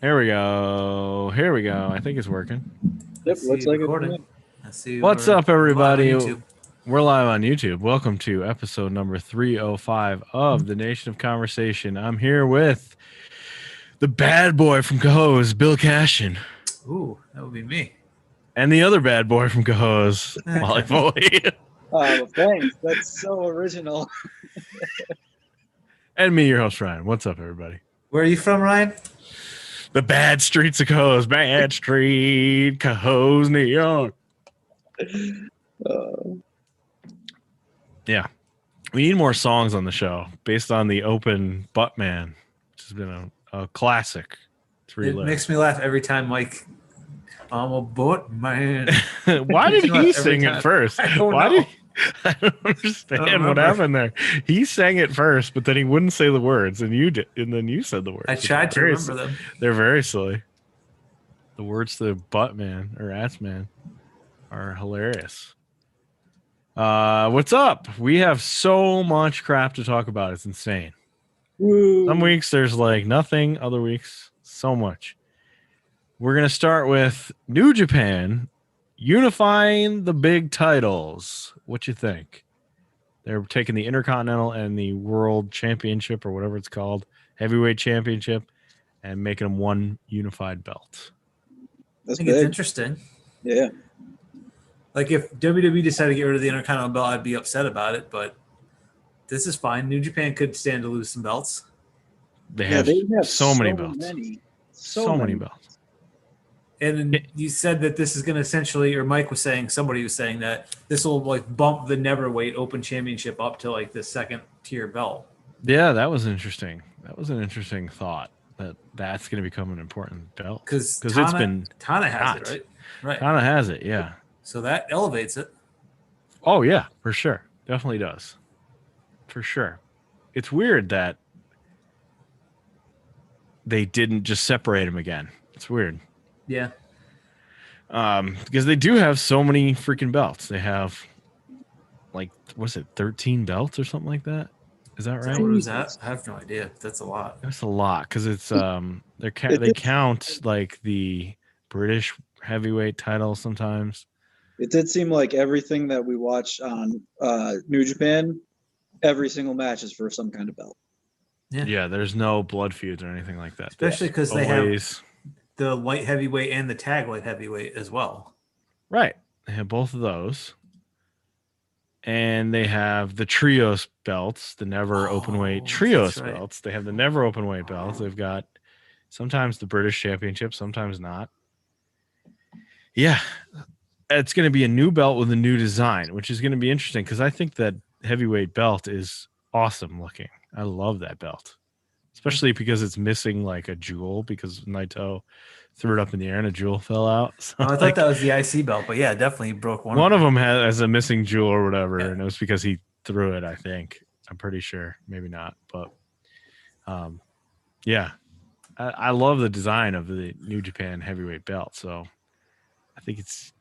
Here we go. Here we go. I think it's working. Yep, looks like recording. it. Let's see. What's up, everybody? We're live on YouTube. We're live on YouTube. Welcome to episode number 305 of the Nation of Conversation. I'm here with the bad boy from Cahoes, Bill Cashin, Ooh, that would be me. and the other bad boy from Cahoes, Wally Foley, Thanks. That's so original. and me, your host, Ryan. What's up, everybody? Where are you from, Ryan? The bad streets of Cahoes, Bad Street, Cahoes, New York. Yeah. We need more songs on the show based on the open Butt Man, which has been a classic. It makes me laugh every time Mike, I'm a butt man. Why did he sing it first? I don't know. I don't understand what happened there. He sang it first, but then he wouldn't say the words, and you did, and then you said the words. I tried to remember them. They're very silly. The words to Butt Man or Ass Man are hilarious. What's up? We have so much crap to talk about. It's insane. Woo. Some weeks there's like nothing. Other weeks, so much. We're going to start with New Japan unifying the big titles. What you think? They're taking the Intercontinental and the World Championship, or whatever it's called, Heavyweight Championship, and making them one unified belt. That's I think big. it's interesting. Yeah. Like if WWE decided to get rid of the Intercontinental belt, I'd be upset about it, but this is fine. New Japan could stand to lose some belts. They have so many belts. So many belts. And you said that this is going to essentially, or Mike was saying, somebody was saying that this will like bump the Neverweight Open Championship up to like the second tier belt. Yeah, that was interesting. That was an interesting thought that that's going to become an important belt because it's been Tana has hot. it, right? Right. Tana has it, yeah. So that elevates it. Oh yeah, for sure, definitely does, for sure. It's weird that they didn't just separate them again. It's weird. Yeah. Because they do have so many freaking belts. They have like, what's it, 13 belts or something like that? Is that right? What is that? I have no idea. That's a lot. That's a lot because it's they count like the British heavyweight title sometimes. It did seem like everything that we watch on New Japan, every single match is for some kind of belt. Yeah, there's no blood feuds or anything like that. Especially because they have the light heavyweight and the tag light heavyweight as well. Right. They have both of those. And they have the trios belts, the never open weight trios belts. They have the never open weight belts. They've got sometimes the British Championship, sometimes not. Yeah. It's going to be a new belt with a new design, which is going to be interesting because I think that heavyweight belt is awesome looking. I love that belt, especially because it's missing like a jewel because Naito threw it up in the air and a jewel fell out. So, I thought that was the IC belt, but yeah, definitely broke one. One of them has a missing jewel or whatever, and it was because he threw it, I think. I'm pretty sure. Maybe not, but yeah. I love the design of the New Japan heavyweight belt, so I think it's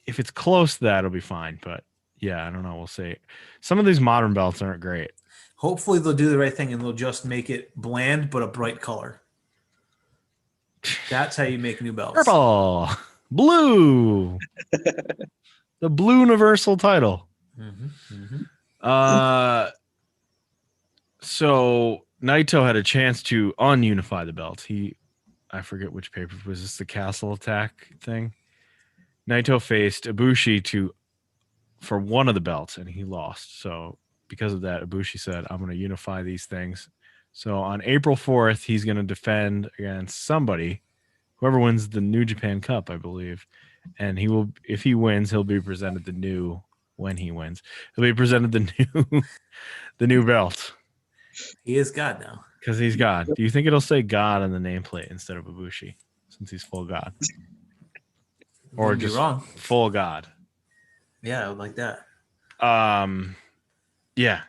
if it's close to that, it'll be fine. But yeah, I don't know. We'll see. Some of these modern belts aren't great. Hopefully they'll do the right thing and they'll just make it bland but a bright color. That's how you make new belts. Purple, blue, the blue universal title. So Naito had a chance to ununify the belt. I forget which paper was this, the Castle Attack thing. Naito faced Ibushi for one of the belts, and he lost. So because of that, Ibushi said, I'm going to unify these things. So on April 4th, he's going to defend against somebody, whoever wins the New Japan Cup, I believe. And he will, if he wins, he'll be presented when he wins, he'll be presented the new belt. He is God now. Because he's God. Do you think it'll say God on the nameplate instead of Ibushi, since he's full God? Or just wrong. Full God? Yeah, I would like that. Yeah.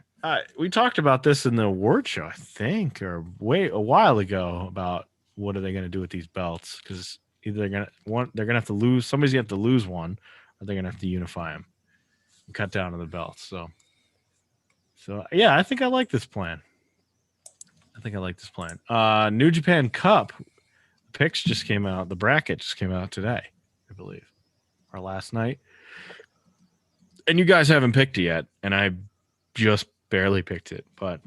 We talked about this in the award show, I think, or a while ago, about what are they going to do with these belts? Because either they're gonna have to lose. Somebody's gonna have to lose one, or they're gonna have to unify them and cut down on the belts. So yeah, I think I like this plan. New Japan Cup. picks just came out. The bracket just came out today, I believe, or last night. And you guys haven't picked it yet, and I just barely picked it. But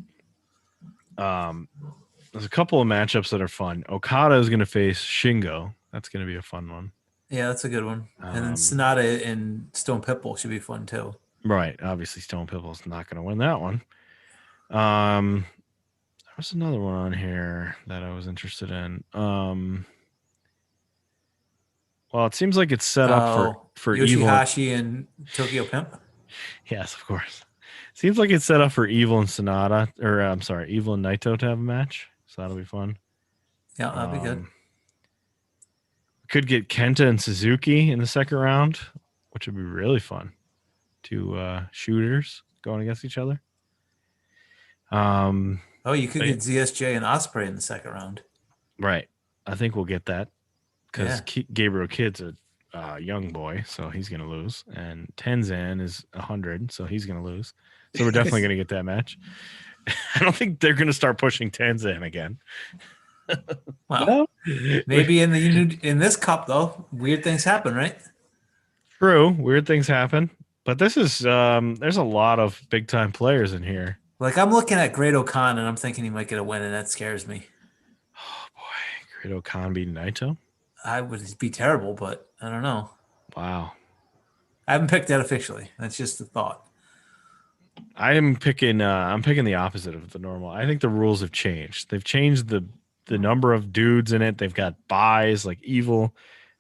there's a couple of matchups that are fun. Okada is going to face Shingo. That's going to be a fun one. Yeah, that's a good one. And then Sonata and Stone Pitbull should be fun too. Right. Obviously, Stone Pitbull's not going to win that one. There was another one on here that I was interested in. Well, it seems like it's set up for Evil. Yoshihashi and Tokyo Pimp. Yes, of course. Seems like it's set up for Evil and Sonata, or I'm sorry, Evil and Naito to have a match. So that'll be fun. Yeah, that'd be good. Could get Kenta and Suzuki in the second round, which would be really fun. Two shooters going against each other. You could get ZSJ and Ospreay in the second round. Right. I think we'll get that because Gabriel Kidd's a young boy, so he's going to lose. And Tenzan is 100, so he's going to lose. So we're definitely going to get that match. I don't think they're going to start pushing Tenzan again. Well, maybe in this cup though, weird things happen, right? True, weird things happen, but this is there's a lot of big time players in here. Like I'm looking at Great O'Khan and I'm thinking he might get a win, and that scares me. Oh boy, Great O'Khan beating Naito. I would be terrible, but I don't know. Wow, I haven't picked that officially. That's just a thought. I'm picking the opposite of the normal. I think the rules have changed. They've changed the number of dudes in it. They've got buys, like Evil,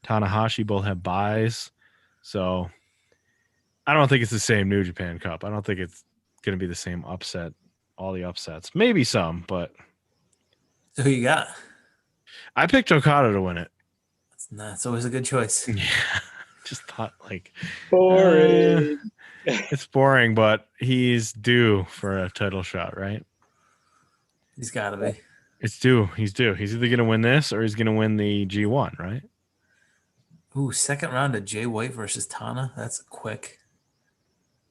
Tanahashi both have buys. So I don't think it's the same New Japan Cup. I don't think it's going to be the same upset, all the upsets. Maybe some, but. So who you got? I picked Okada to win it. That's always a good choice. Yeah. Just thought like. Boring. It's boring, but he's due for a title shot, right? He's got to be. It's due. He's due. He's either going to win this or he's going to win the G1, right? Ooh, second round of Jay White versus Tana. That's quick.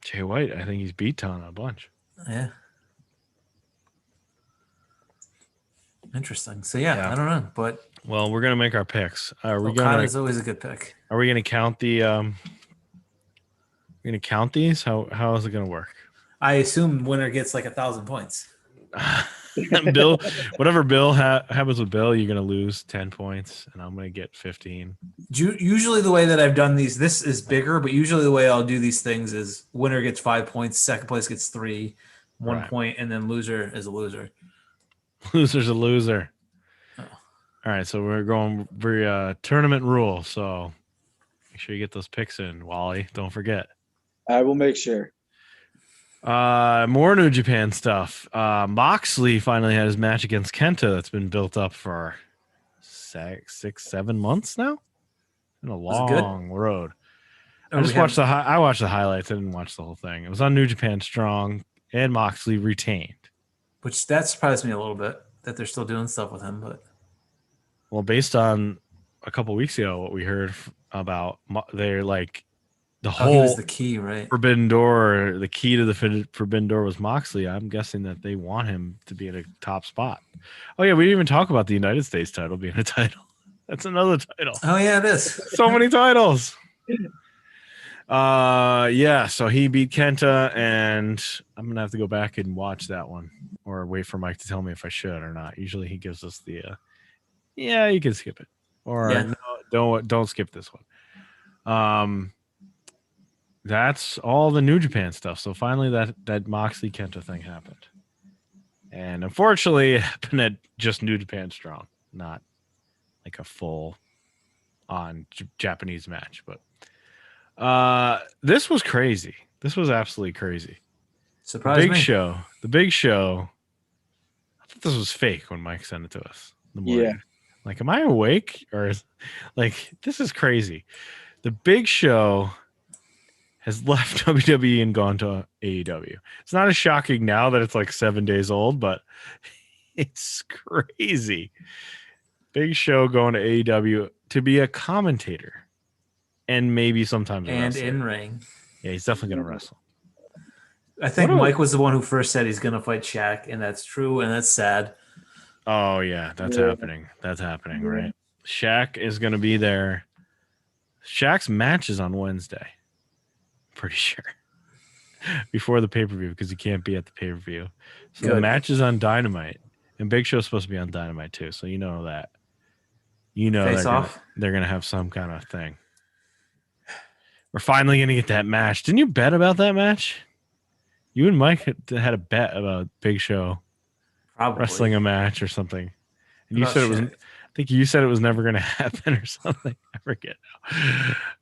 Jay White, I think he's beat Tana a bunch. Yeah. Interesting. So yeah, I don't know, but well, we're going to make our picks. Okada's always a good pick. Are we going to count the? We're going to count these. How is it going to work? I assume winner gets like 1,000 points. Bill, whatever Bill happens with Bill, you're going to lose 10 points, and I'm going to get 15. Usually, the way that I've done these, this is bigger, but usually the way I'll do these things is winner gets 5 points, second place gets 3, 1 point, and then loser is a loser. Loser's a loser. Oh. All right, so we're going tournament rule. So make sure you get those picks in, Wally. Don't forget. I will make sure. More New Japan stuff. Moxley finally had his match against Kenta that's been built up for 6-7 months now. It's been a long road. I watched the highlights. I didn't watch the whole thing. It was on New Japan Strong, and Moxley retained. Which that surprised me a little bit that they're still doing stuff with him. But based on a couple weeks ago, what we heard about, they're like the whole he was the key, right? Forbidden Door. The key to the Forbidden Door was Moxley. I'm guessing that they want him to be at a top spot. Oh yeah, we didn't even talk about the United States title being a title. That's another title. Oh yeah, it is. So many titles. So he beat Kenta, and I'm gonna have to go back and watch that one, or wait for Mike to tell me if I should or not. Usually he gives us the you can skip it, or no, don't skip this one. That's all the New Japan stuff. So finally that Moxley Kenta thing happened, and unfortunately it happened at just New Japan Strong, not like a full on Japanese match. But this was crazy. This was absolutely crazy. Surprised me. The big show. I thought this was fake when Mike sent it to us in the morning. Yeah. Like, am I awake? Or this is crazy. The Big Show has left WWE and gone to AEW. It's not as shocking now that it's like 7 days old, but it's crazy. Big Show going to AEW to be a commentator. And maybe sometimes in ring. Yeah, he's definitely going to wrestle. I think Mike was the one who first said he's going to fight Shaq, and that's true, and that's sad. Oh, yeah, that's happening. That's happening, right? Shaq is going to be there. Shaq's match is on Wednesday. Pretty sure. Before the pay-per-view, because he can't be at the pay-per-view. So the Good. match is on Dynamite. And Big Show's supposed to be on Dynamite too. So you know that. You know Face off. they're gonna have some kind of thing. We're finally gonna get that match. Didn't you bet about that match? You and Mike had a bet about Big Show Probably. wrestling a match or something. And you About said it was. Shaq. I think you said it was never going to happen or something. I forget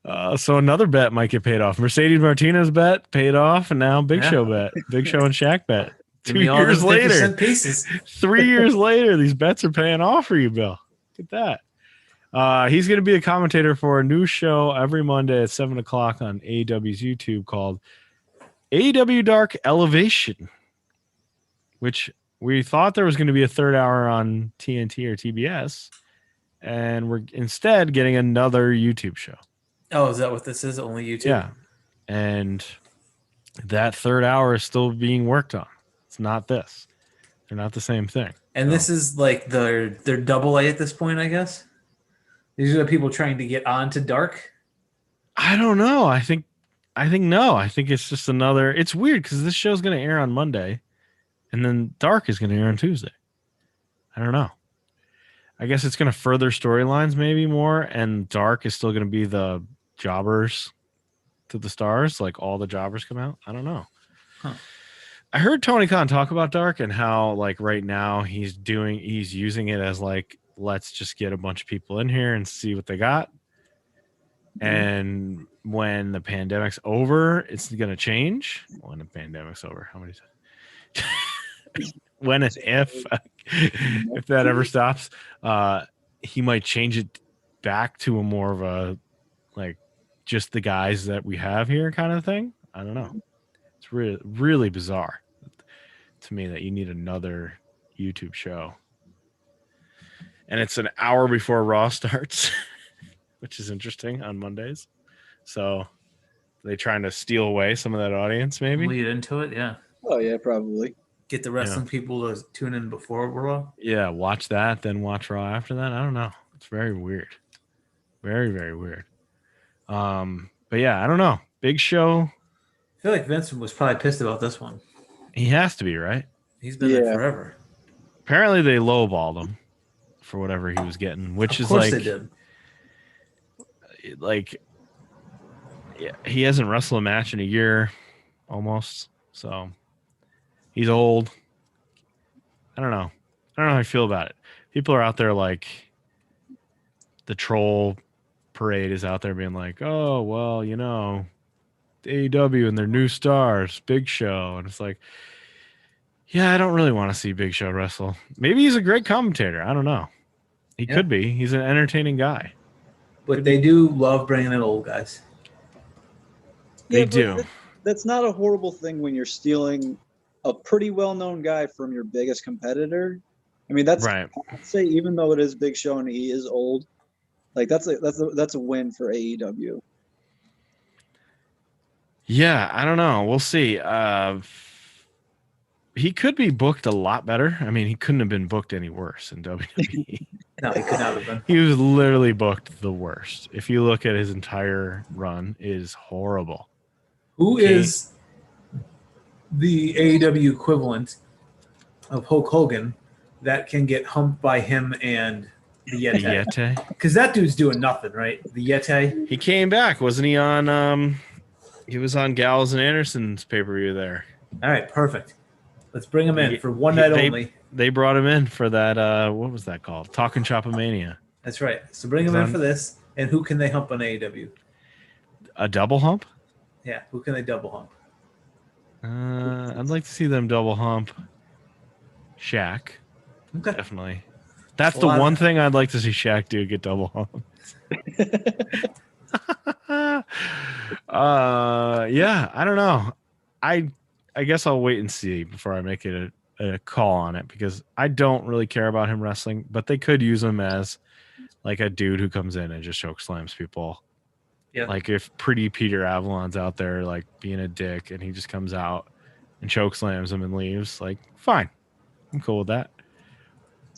now. So another bet might get paid off. Mercedes Martinez bet paid off, and now Big Show bet. Big Show and Shaq bet. Give 2 me all years them later, 50-cent pieces. 3 years later, these bets are paying off for you, Bill. Look at that. He's going to be a commentator for a new show every Monday at 7 o'clock on AEW's YouTube called AEW Dark Elevation, which we thought there was going to be a third hour on TNT or TBS, and we're instead getting another YouTube show. Oh, is that what this is? Only YouTube? Yeah. And that third hour is still being worked on. It's not this. They're not the same thing. And this is like their double A at this point, I guess? These are the people trying to get onto Dark? I don't know. I think no. I think it's just another. It's weird because this show's going to air on Monday, and then Dark is going to air on Tuesday. I don't know. I guess it's going to further storylines maybe more, and Dark is still going to be the jobbers to the stars, like all the jobbers come out. I don't know. Huh. I heard Tony Khan talk about Dark and how like right now he's using it as like, let's just get a bunch of people in here and see what they got. And when the pandemic's over, it's going to change. When the pandemic's over, how many times? When and if that ever stops, he might change it back to a more of a like just the guys that we have here kind of thing. I don't know. It's really, really bizarre to me that you need another YouTube show. And it's an hour before Raw starts, which is interesting on Mondays. So they trying to steal away some of that audience, maybe? Lead into it, yeah. Oh yeah, probably. Get the wrestling people to tune in before Raw. Yeah, watch that, then watch Raw after that. I don't know. It's very weird. Very, very weird. But yeah, I don't know. Big Show. I feel like Vincent was probably pissed about this one. He has to be, right? He's been there forever. Apparently they lowballed him for whatever he was getting, which Of is course like they did. like yeah, he hasn't wrestled a match in a year almost. So he's old. I don't know how I feel about it. People are out there like the troll parade is out there being like, oh, well, you know, AEW and their new stars, Big Show. And it's like, yeah, I don't really want to see Big Show wrestle. Maybe he's a great commentator. I don't know. He could be. He's an entertaining guy. But they do love bringing in old guys. They do. That's not a horrible thing when you're stealing a pretty well-known guy from your biggest competitor. I mean, that's right. I'd say even though it is Big Show and he is old, like that's a win for AEW. Yeah, I don't know. We'll see. He could be booked a lot better. I mean, he couldn't have been booked any worse in WWE. No, he could not have been. He was literally booked the worst. If you look at his entire run, it is horrible. Who is the AEW equivalent of Hulk Hogan that can get humped by him and the Yeti? Yeti? Because that dude's doing nothing, right? The Yeti. He came back, wasn't he? On he was on Gallows and Anderson's pay-per-view there. All right, perfect. Let's bring him in for one night only. They brought him in for that. What was that called? Talking Chopomania. That's right. So bring him in for this. And who can they hump on AEW? A double hump? Yeah, who can they double hump? I'd like to see them double hump Shaq. Okay. Definitely. That's the one thing I'd like to see Shaq do, get double hump. Yeah, I don't know. I guess I'll wait and see before I make it a call on it, because I don't really care about him wrestling, but they could use him as like a dude who comes in and just choke slams people. Yeah. Like if Pretty Peter Avalon's out there like being a dick and he just comes out and choke slams him and leaves, like fine. I'm cool with that.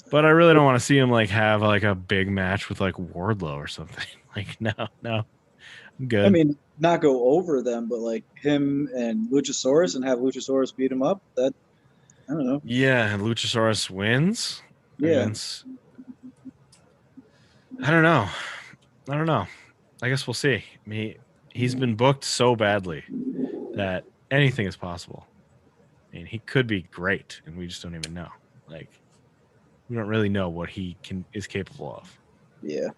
But I really don't want to see him like have like a big match with like Wardlow or something. Like no, I'm good. I mean, not go over them, but like him and Luchasaurus and have Luchasaurus beat him up. That I don't know. Yeah, and Luchasaurus wins Yeah, against. I don't know. I guess we'll see. I mean, he's been booked so badly that anything is possible. I mean, he could be great, and we just don't even know. Like, we don't really know what he is capable of. yeah.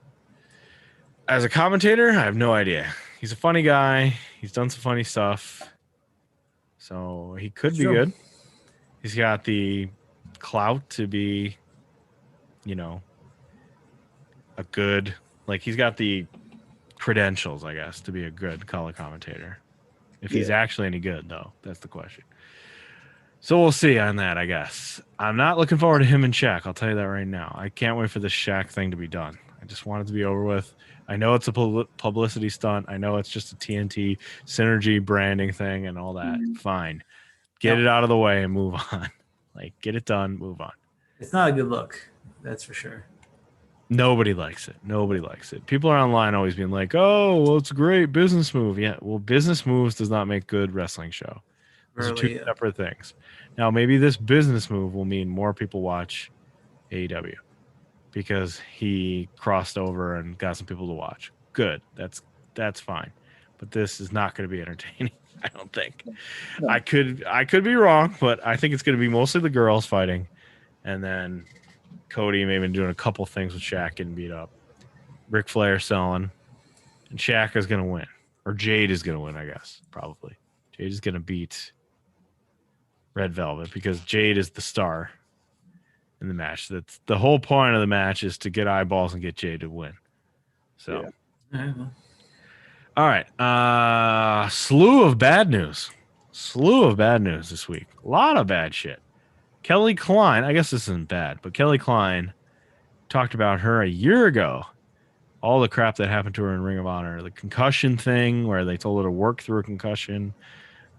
As a commentator, I have no idea. He's a funny guy. He's done some funny stuff, so he could be good. He's got the clout to be, you know, a good. Like, he's got the credentials, I guess, to be a good color commentator. If he's actually any good, though, that's the question. So we'll see on that, I guess. I'm not looking forward to him and Shaq. I'll tell you that right now. I can't wait for this Shaq thing to be done. I just want it to be over with. I know it's a publicity stunt. I know it's just a TNT synergy branding thing and all that. Fine. Get it out of the way and move on. Like, get it done, move on. It's not a good look. That's for sure. Nobody likes it. People are online always being like, oh, well, it's a great business move. Yeah, well, business moves does not make good wrestling show. Those are two separate things. Now, maybe this business move will mean more people watch AEW because he crossed over and got some people to watch. Good. That's fine. But this is not going to be entertaining, I don't think. No. I could be wrong, but I think it's going to be mostly the girls fighting, and then Cody maybe doing a couple things with Shaq getting beat up. Ric Flair selling, and Shaq is going to win. Or Jade is going to win, I guess, probably. Jade is going to beat Red Velvet because Jade is the star in the match. That's the whole point of the match, is to get eyeballs and get Jade to win. So, All right. Slew of bad news this week. A lot of bad shit. Kelly Klein, I guess this isn't bad, but Kelly Klein talked about her a year ago. All the crap that happened to her in Ring of Honor, the concussion thing where they told her to work through a concussion,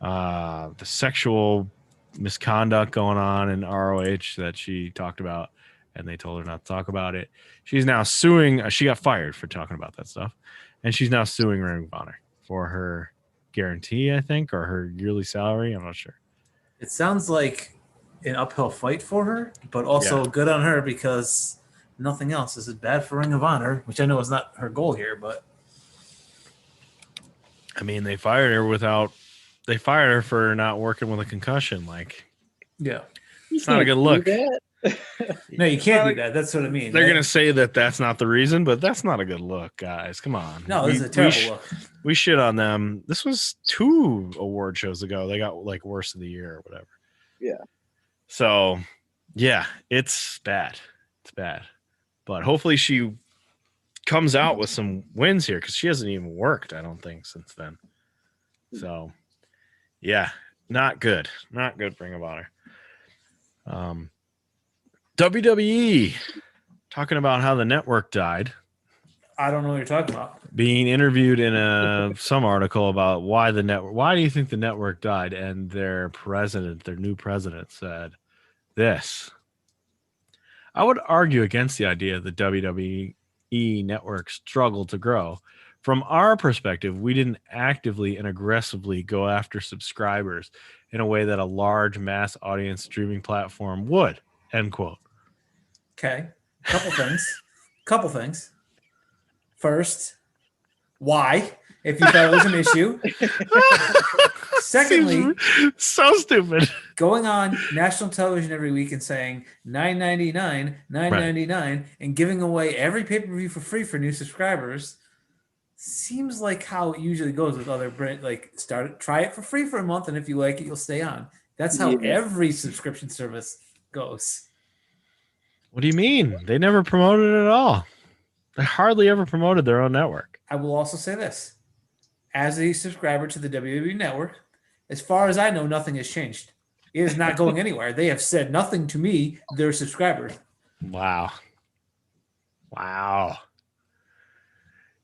the sexual misconduct going on in ROH that she talked about, and they told her not to talk about it. She's now suing. She got fired for talking about that stuff, and she's now suing Ring of Honor for her guarantee, I think, or her yearly salary. I'm not sure. It sounds like an uphill fight for her, but also good on her because nothing else. This is bad for Ring of Honor, which I know is not her goal here, but I mean, they fired her for not working with a concussion. Like, it's not a good look. No, you can't do that. That's what I mean. They're going to say that that's not the reason, but that's not a good look, guys. Come on. No, this is a terrible look. We shit on them. This was 2 award shows ago. They got like worst of the year or whatever. Yeah. So, yeah, it's bad. It's bad. But hopefully she comes out with some wins here because she hasn't even worked, I don't think, since then. So, yeah, not good. Not good for Ring of Honor. WWE talking about how the network died. I don't know what you're talking about. Being interviewed in some article about why the network. Why do you think the network died? And their new president, said this. I would argue against the idea that WWE network struggled to grow. From our perspective, we didn't actively and aggressively go after subscribers in a way that a large mass audience streaming platform would. End quote. Okay. Couple things. First, why? If you thought it was an issue. Secondly, so stupid. Going on national television every week and saying $9.99, and giving away every pay-per-view for free for new subscribers seems like how it usually goes with other brands. Like, try it for free for a month, and if you like it, you'll stay on. That's how every subscription service goes. What do you mean? They never promoted it at all. They hardly ever promoted their own network. I will also say this. As a subscriber to the WWE network, as far as I know, nothing has changed. It is not going anywhere. They have said nothing to me, their subscribers. Wow.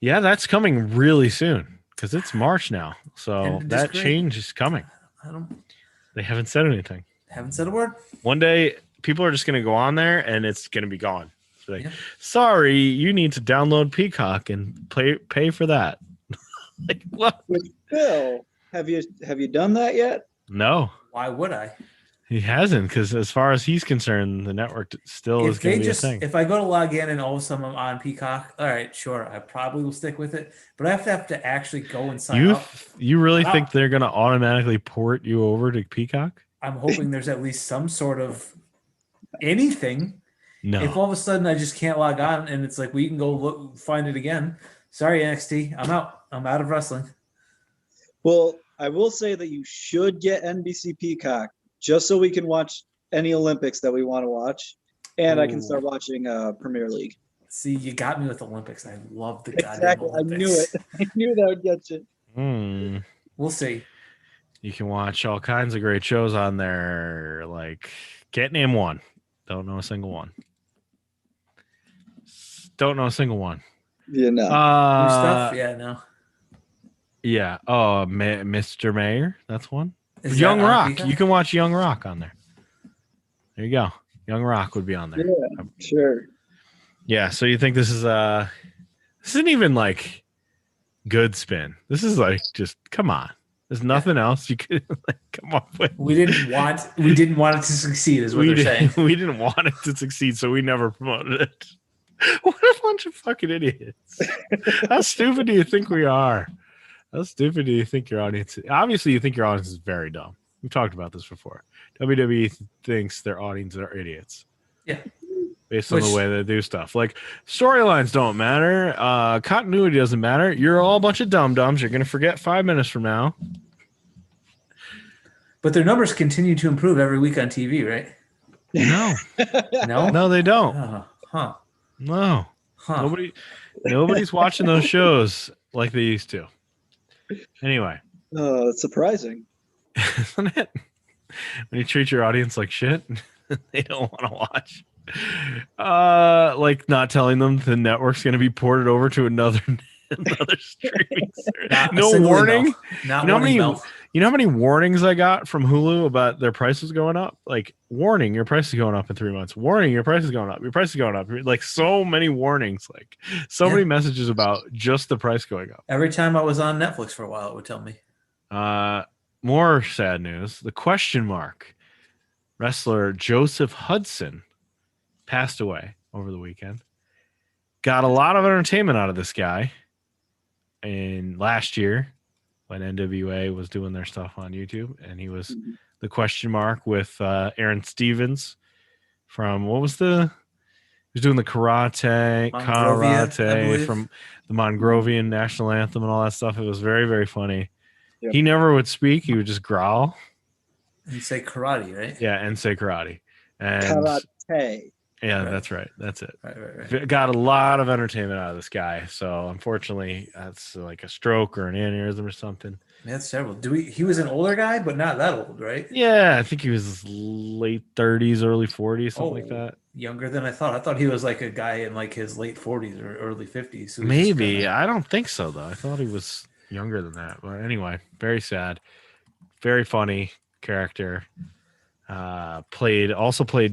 Yeah, that's coming really soon because it's March now. So that change is coming. They haven't said anything. Haven't said a word. One day people are just going to go on there and it's going to be gone. It's like, Yeah. sorry, you need to download Peacock and pay for that. Like, what? Which, Phil, have you done that yet? No, Why would I? he hasn't, because as far as he's concerned, the network still is If going they to be just a thing. if I go to log in and all of a sudden I'm on Peacock, all right, sure, I probably will stick with it. But I have to actually go and sign up. You really I'm think out. they're going to automatically port you over to Peacock? I'm hoping there's at least some sort of anything. No. If all of a sudden I just can't log on and it's like, well, you can go look, find it again. Sorry, NXT, I'm out. I'm out of wrestling. Well, I will say that you should get NBC Peacock just so we can watch any Olympics that we want to watch, and I can start watching Premier League. See, you got me with Olympics. I love the goddamn Exactly, Olympics. I knew it. I knew that would get you. We'll see. You can watch all kinds of great shows on there. Like, can't name one. Don't know a single one. Don't know a single one. Yeah, no. New stuff? Yeah, no. Yeah. Oh, Mr. Mayor. That's one. Is Young that on Rock. Peacock? You can watch Young Rock on there. There you go. Young Rock would be on there. Yeah, sure. Yeah. So you think this is this isn't even like good spin. This is like just come on. There's nothing else you could like come up with. We didn't want it to succeed, is what they're saying. We didn't want it to succeed, so we never promoted it. What a bunch of fucking idiots. How stupid do you think we are? How stupid do you think your audience is? Obviously, you think your audience is very dumb. We've talked about this before. WWE thinks their audience are idiots. Yeah. Based on the way they do stuff. Like, storylines don't matter. Continuity doesn't matter. You're all a bunch of dum-dums. You're going to forget 5 minutes from now. But their numbers continue to improve every week on TV, right? No. No? No, they don't. Huh. No. Huh. Nobody's watching those shows like they used to. Anyway. Oh, that's surprising. Isn't it? When you treat your audience like shit, they don't want to watch. Like not telling them the network's going to be ported over to another streaming service. No warning. Not You know how many warnings I got from Hulu about their prices going up? Like, warning, your price is going up in 3 months. Warning, your price is going up. Your price is going up. Like, so many warnings. Like, many messages about just the price going up. Every time I was on Netflix for a while, it would tell me. More sad news. The Question Mark wrestler Joseph Hudson passed away over the weekend. Got a lot of entertainment out of this guy in last year when NWA was doing their stuff on YouTube, and he was the Question Mark with Aaron Stevens from he was doing the karate from the Mongrovian national anthem and all that stuff. It was very, very funny. Yep. He never would speak. He would just growl. And say karate, right? Yeah, and say karate. And karate. Yeah, right. That's right. That's it. Right. Got a lot of entertainment out of this guy. So unfortunately, that's like a stroke or an aneurysm or something. Yeah, that's terrible. He was an older guy, but not that old, right? Yeah, I think he was late 30s, early 40s, something like that. Younger than I thought. I thought he was like a guy in like his late 40s or early 50s. Maybe. I don't think so, though. I thought he was younger than that. But anyway, very sad. Very funny character. Played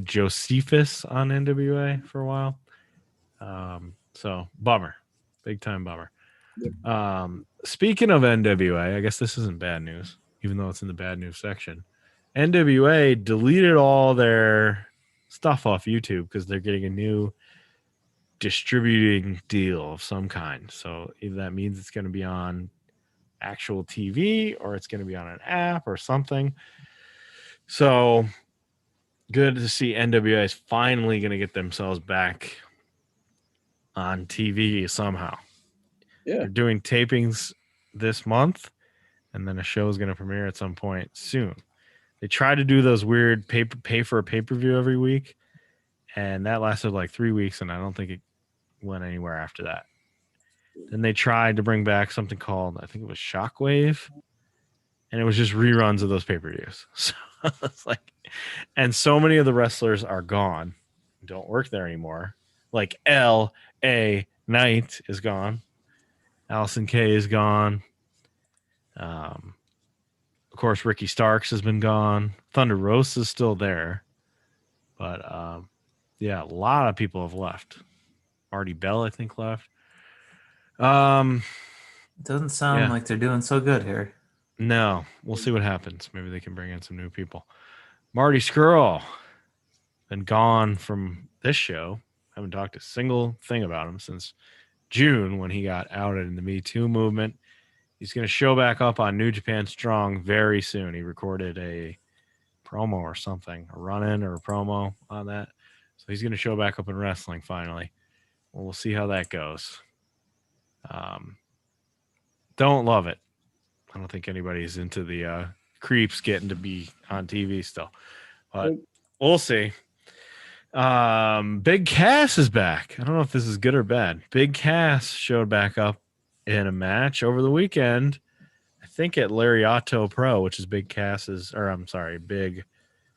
Josephus on NWA for a while. So bummer. Big time bummer. Yep. Speaking of NWA, I guess this isn't bad news, even though it's in the bad news section. NWA deleted all their stuff off YouTube because they're getting a new distributing deal of some kind. So either that means it's going to be on actual TV or it's going to be on an app or something. So good to see NWA is finally going to get themselves back on TV somehow. Yeah. They're doing tapings this month, and then a show is going to premiere at some point soon. They try to do those weird pay for a pay-per-view every week, and that lasted like 3 weeks, and I don't think it went anywhere after that. Then they tried to bring back something called, I think it was Shockwave, and it was just reruns of those pay-per-views. So it's like, and so many of the wrestlers are gone, don't work there anymore. Like L.A. Knight is gone. Allison Kay is gone. Of course, Ricky Starks has been gone. Thunder Rosa is still there. But yeah, a lot of people have left. Marty Bell, I think, left. It doesn't sound like they're doing so good here. No, we'll see what happens. Maybe they can bring in some new people. Marty Scrull, been gone from this show. Haven't talked a single thing about him since June when he got outed in the Me Too movement. He's going to show back up on New Japan Strong very soon. He recorded a promo or something, a run-in or a promo on that. So he's going to show back up in wrestling finally. Well, we'll see how that goes. Don't love it. I don't think anybody's into the creeps getting to be on TV still. But we'll see. Big Cass is back. I don't know if this is good or bad. Big Cass showed back up in a match over the weekend. I think at Lariato Pro, which is Big Cass's, or I'm sorry, Big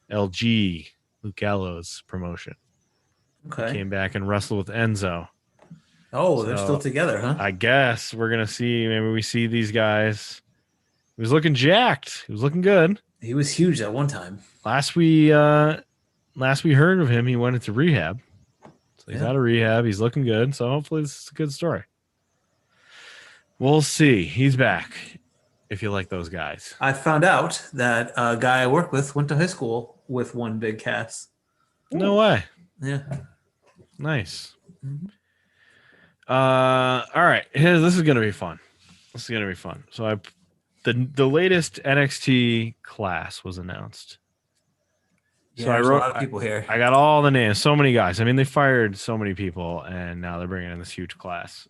LG, Luke Gallows promotion. Okay. Came back and wrestled with Enzo. Oh, they're still together, huh? I guess we're going to see, maybe we see these guys. He was looking jacked. He was looking good. He was huge at one time. Last we heard of him, he went into rehab. So he's out of rehab. He's looking good. So hopefully this is a good story. We'll see. He's back. If you like those guys. I found out that a guy I work with went to high school with one Big Cass. No way. Yeah. Nice. Mm-hmm. All right. This is gonna be fun. So the latest NXT class was announced. Yeah, so I wrote wrote a lot of people here. I got all the names, so many guys. I mean, they fired so many people, and now they're bringing in this huge class.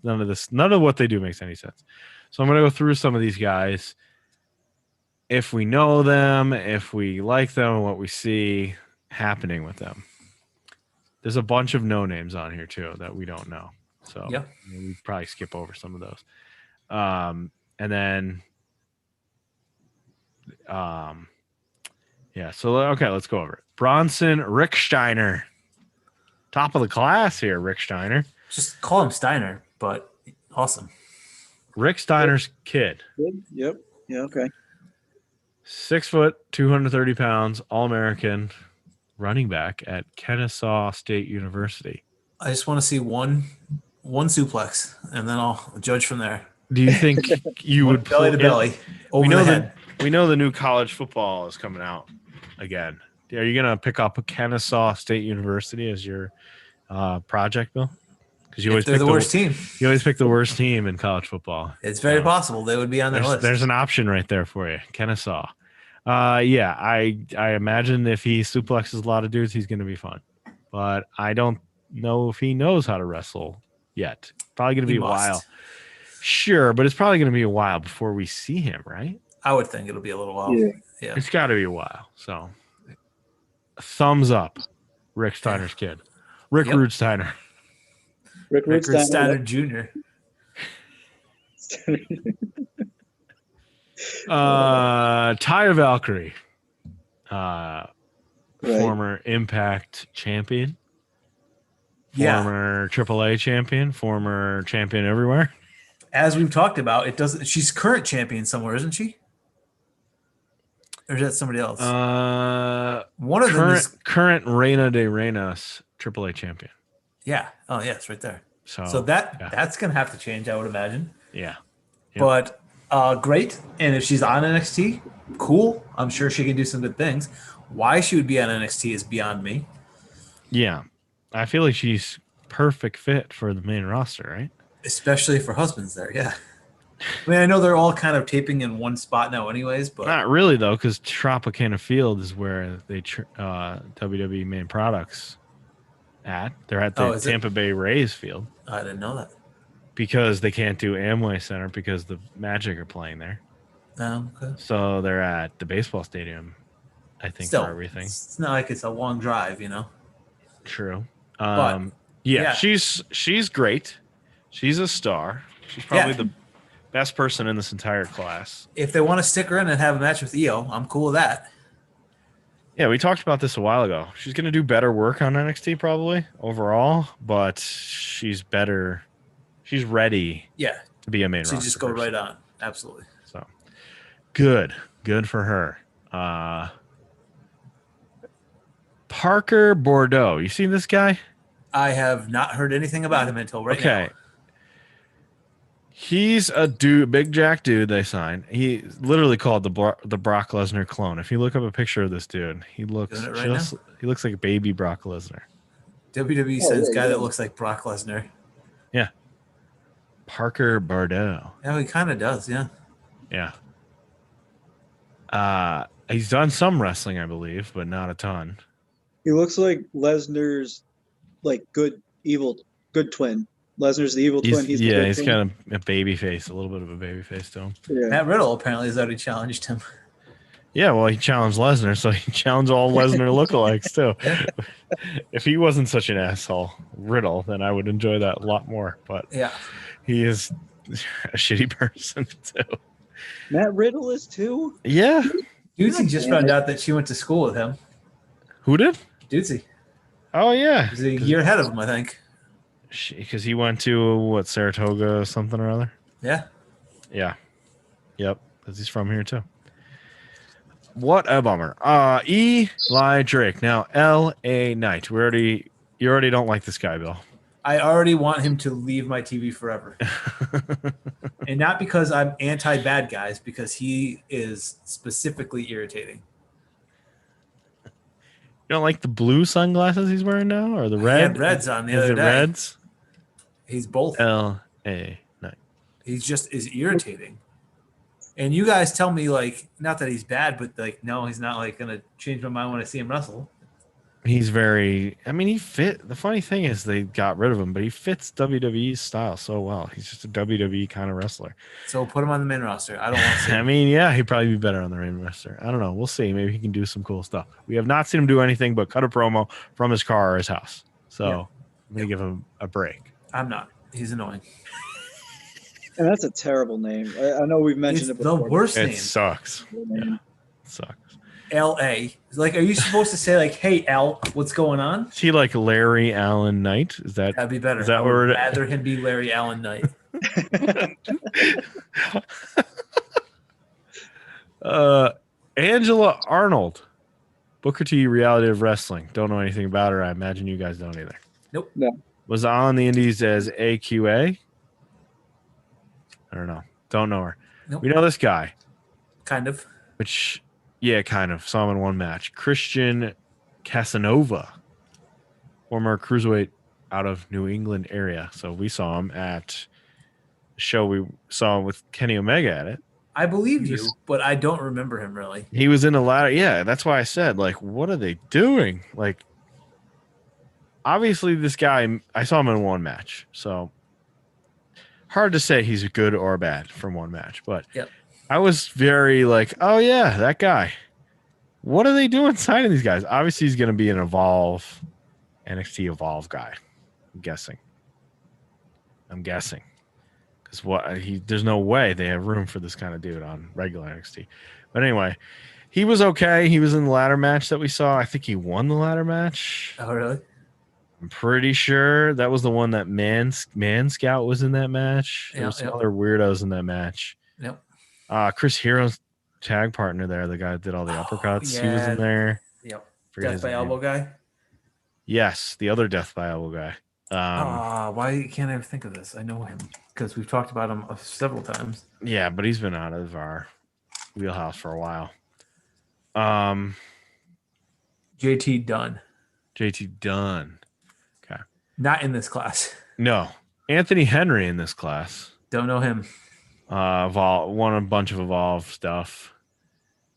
None of what they do makes any sense. So I'm gonna go through some of these guys. If we know them, if we like them, what we see happening with them. There's a bunch of no names on here too that we don't know. So we probably skip over some of those. And then, so, okay, let's go over it. Bronson Rick Steiner. Top of the class here, Rick Steiner. Just call him Steiner, but awesome. Rick Steiner's kid. Yep. Yeah, okay. 6 foot, 230 pounds, All-American, running back at Kennesaw State University. I just want to see one suplex, and then I'll judge from there. Do you think you would belly to belly over the head? We know the new college football is coming out again. Are you going to pick up Kennesaw State University as your project, Bill? Because you always pick the worst team. You always pick the worst team in college football. It's very possible they would be on the list. There's an option right there for you, Kennesaw. I imagine if he suplexes a lot of dudes, he's going to be fun. But I don't know if he knows how to wrestle yet. Probably going to be a while. Sure, but it's probably going to be a while before we see him, right? I would think it'll be a little while. Yeah. It's got to be a while. So, thumbs up, Rick Steiner's kid. Rick Rude Steiner. Rick Steiner Jr. Taya Valkyrie, former Impact champion, former AAA champion, former champion everywhere. As we've talked about, she's current champion somewhere, isn't she? Or is that somebody else? One of them is current Reina de Reinas AAA champion. Yeah. Oh, yeah, it's right there. So that's gonna have to change, I would imagine. Yeah. Yep. But great. And if she's on NXT, cool. I'm sure she can do some good things. Why she would be on NXT is beyond me. Yeah. I feel like she's perfect fit for the main roster, right? Especially if her husband's there, yeah. I mean, I know they're all kind of taping in one spot now anyways, but... Not really, though, because Tropicana Field is where they WWE main products at. They're at the Tampa Bay Rays field. I didn't know that. Because they can't do Amway Center because the Magic are playing there. Oh, okay. So they're at the baseball stadium, I think, for everything. It's not like it's a long drive, you know? True. She's great. She's a star. She's probably the best person in this entire class. If they want to stick her in and have a match with Io, I'm cool with that. Yeah, we talked about this a while ago. She's going to do better work on NXT probably overall, but she's better. She's ready to be a main roster. She just go right on. Absolutely. So good for her. Parker Bordeaux. You seen this guy? I have not heard anything about him until right now. He's a dude, big jack dude they signed. He literally called the Brock Lesnar clone. If you look up a picture of this dude, he looks he looks like a baby Brock Lesnar. WWE sends guy that looks like Brock Lesnar. Yeah. Parker Bordeaux. Yeah, he kind of does, yeah. Yeah. He's done some wrestling, I believe, but not a ton. He looks like Lesnar's good twin. Lesnar's the evil twin. He's he's kind of a baby face, a little bit of a baby face to him. Yeah. Matt Riddle apparently has already challenged him. Yeah, well, he challenged Lesnar, so he challenged all Lesnar lookalikes too. If he wasn't such an asshole, Riddle, then I would enjoy that a lot more. But yeah, he is a shitty person too. Matt Riddle is too? Yeah. Dudesy just found out that she went to school with him. Who did? Dudesy. Oh, yeah. He's a year ahead of him, I think. Because he went to, Saratoga something or other? Yeah. Yeah. Yep. Because he's from here, too. What a bummer. Eli Drake. Now, L.A. Knight. You already don't like this guy, Bill. I already want him to leave my TV forever. And not because I'm anti-bad guys, because he is specifically irritating. You don't like the blue sunglasses he's wearing now, or the red? He had reds on the other day. Reds? He's both. L.A. Knight. He just is irritating. And you guys tell me, not that he's bad, but no, he's not going to change my mind when I see him wrestle. He's very, he fit. The funny thing is they got rid of him, but he fits WWE's style so well. He's just a WWE kind of wrestler. So put him on the main roster. I don't want to see him. He'd probably be better on the main roster. I don't know. We'll see. Maybe he can do some cool stuff. We have not seen him do anything but cut a promo from his car or his house. So I'm going to give him a break. I'm not. He's annoying. And that's a terrible name. I know we've mentioned it before. The worst name. It sucks. Yeah, it sucks. L.A. Are you supposed to say hey L, what's going on? Is he like Larry Allen Knight? That'd be better. Is that I would rather him be Larry Allen Knight. Angela Arnold, Booker T, Reality of Wrestling. Don't know anything about her. I imagine you guys don't either. Nope. No. Was on the Indies as AQA. I don't know. Don't know her. Nope. We know this guy. Kind of. Yeah, kind of. Saw him in one match. Christian Casanova, former cruiserweight out of New England area. So we saw him at the show. We saw him with Kenny Omega at it. I believe you, but I don't remember him really. He was in a ladder. Yeah, that's why I said, what are they doing? Obviously this guy, I saw him in one match. So hard to say he's good or bad from one match. But yep. I was very oh, yeah, that guy. What are they doing signing these guys? Obviously, he's going to be an NXT Evolve guy. I'm guessing. Because there's no way they have room for this kind of dude on regular NXT. But anyway, he was okay. He was in the ladder match that we saw. I think he won the ladder match. Oh, really? I'm pretty sure that was the one that Man Scout was in that match. There were some other weirdos in that match. Yep. Chris Hero's tag partner there, the guy that did all the uppercuts, he was in there. Yep. Death by Elbow guy? Yes, the other Death by Elbow guy. Why can't I think of this? I know him because we've talked about him several times. Yeah, but he's been out of our wheelhouse for a while. JT Dunn. JT Dunn. Okay. Not in this class. No. Anthony Henry in this class. Don't know him. Won a bunch of Evolve stuff.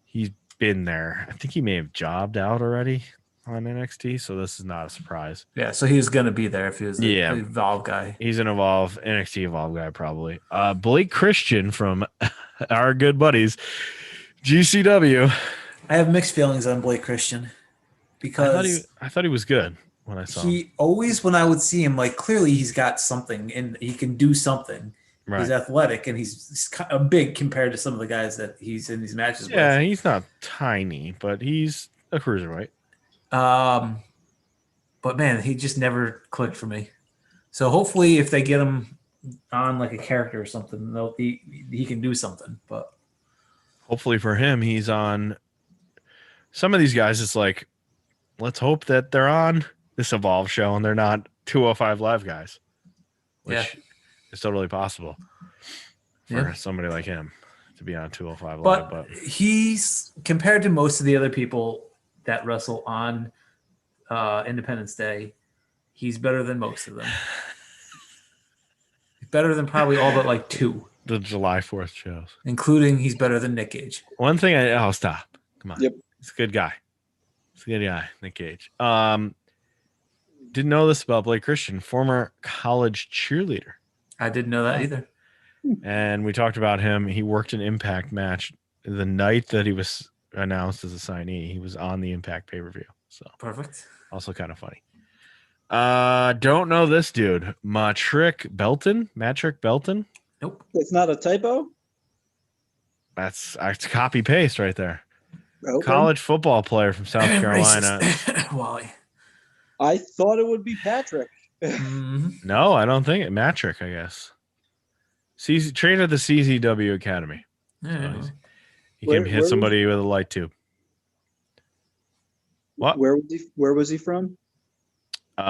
He's been there. I think he may have jobbed out already on NXT, so this is not a surprise. Yeah, so he was going to be there if he was the Evolve guy. He's an NXT Evolve guy probably. Blake Christian from our good buddies, GCW. I have mixed feelings on Blake Christian because I thought he was good when I saw him. He always, when I would see him, clearly he's got something and he can do something. Right. He's athletic and he's big compared to some of the guys that he's in these matches with. Yeah, he's not tiny, but he's a cruiserweight. But man, he just never clicked for me. So hopefully, if they get him on a character or something, he can do something. But hopefully for him, he's on. Some of these guys, it's let's hope that they're on this Evolve show and they're not 205 Live guys, which is totally possible for somebody like him to be on 205 Live. But he's, compared to most of the other people that wrestle on Independence Day, he's better than most of them. Better than probably all but like 2. The July 4th shows. Including he's better than Nick Gage. One thing I'll stop. Come on. Yep. He's a good guy. He's a good guy, Nick Gage. Didn't know this about Blake Christian, former college cheerleader. I didn't know that either. And we talked about him. He worked an Impact match the night that he was announced as a signee. He was on the Impact pay-per-view. So perfect. Also kind of funny. Don't know this dude. Matrick Belton? Nope. It's not a typo? That's copy paste right there. Okay. College football player from South Carolina. Wally. I thought it would be Patrick. No, I don't think it. Matrick, I guess. Trained at the CZW Academy. Yeah. So he can hit somebody with a light tube. What? Where was he from?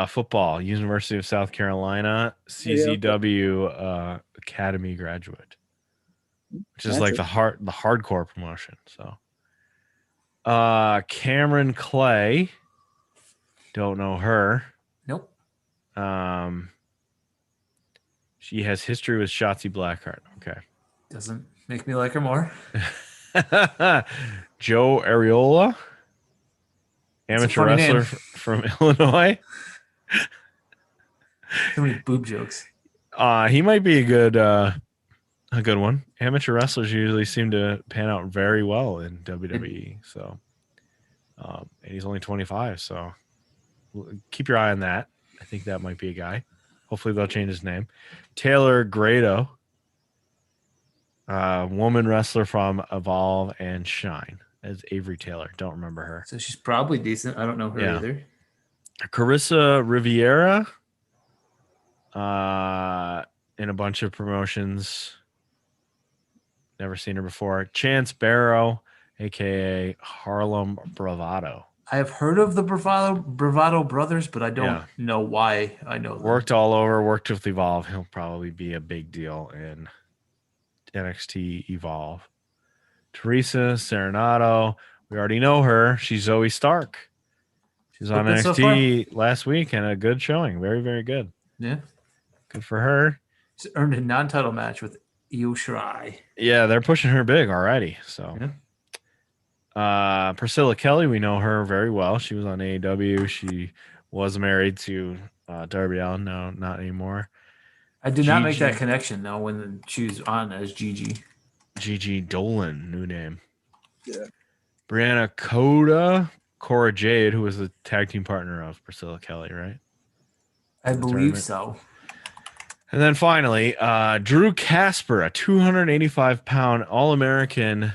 Football, University of South Carolina, CZW Academy graduate, which is like the hardcore promotion. So, Cameron Clay, don't know her. Nope. She has history with Shotzi Blackheart. Okay. Doesn't make me like her more. Joe Areola, amateur wrestler from Illinois. Too many boob jokes. He might be a good one. Amateur wrestlers usually seem to pan out very well in WWE. So, and he's only 25. So, keep your eye on that. I think that might be a guy. Hopefully, they'll change his name. Taylor Grado, woman wrestler from Evolve and Shine, as Avery Taylor. Don't remember her. So she's probably decent. I don't know her either. Carissa Riviera, in a bunch of promotions. Never seen her before. Chance Barrow, aka Harlem Bravado. I have heard of the Bravado brothers, but I don't know why I know them. Worked all over, worked with Evolve. He'll probably be a big deal in NXT Evolve. Teresa Serenado, we already know her. She's Zoe Stark. She's on NXT last week and a good showing. Very, very good. Yeah. Good for her. She's earned a non-title match with Io Shirai. Yeah, they're pushing her big already. So, Priscilla Kelly, we know her very well. She was on AEW. She was married to Darby Allin. No, not anymore. I did not make that connection, though, when she was on as Gigi. Gigi Dolan, new name. Yeah. Brianna Cora Jade, who was the tag team partner of Priscilla Kelly, right? I believe so. And then finally, Drew Casper, a 285-pound All-American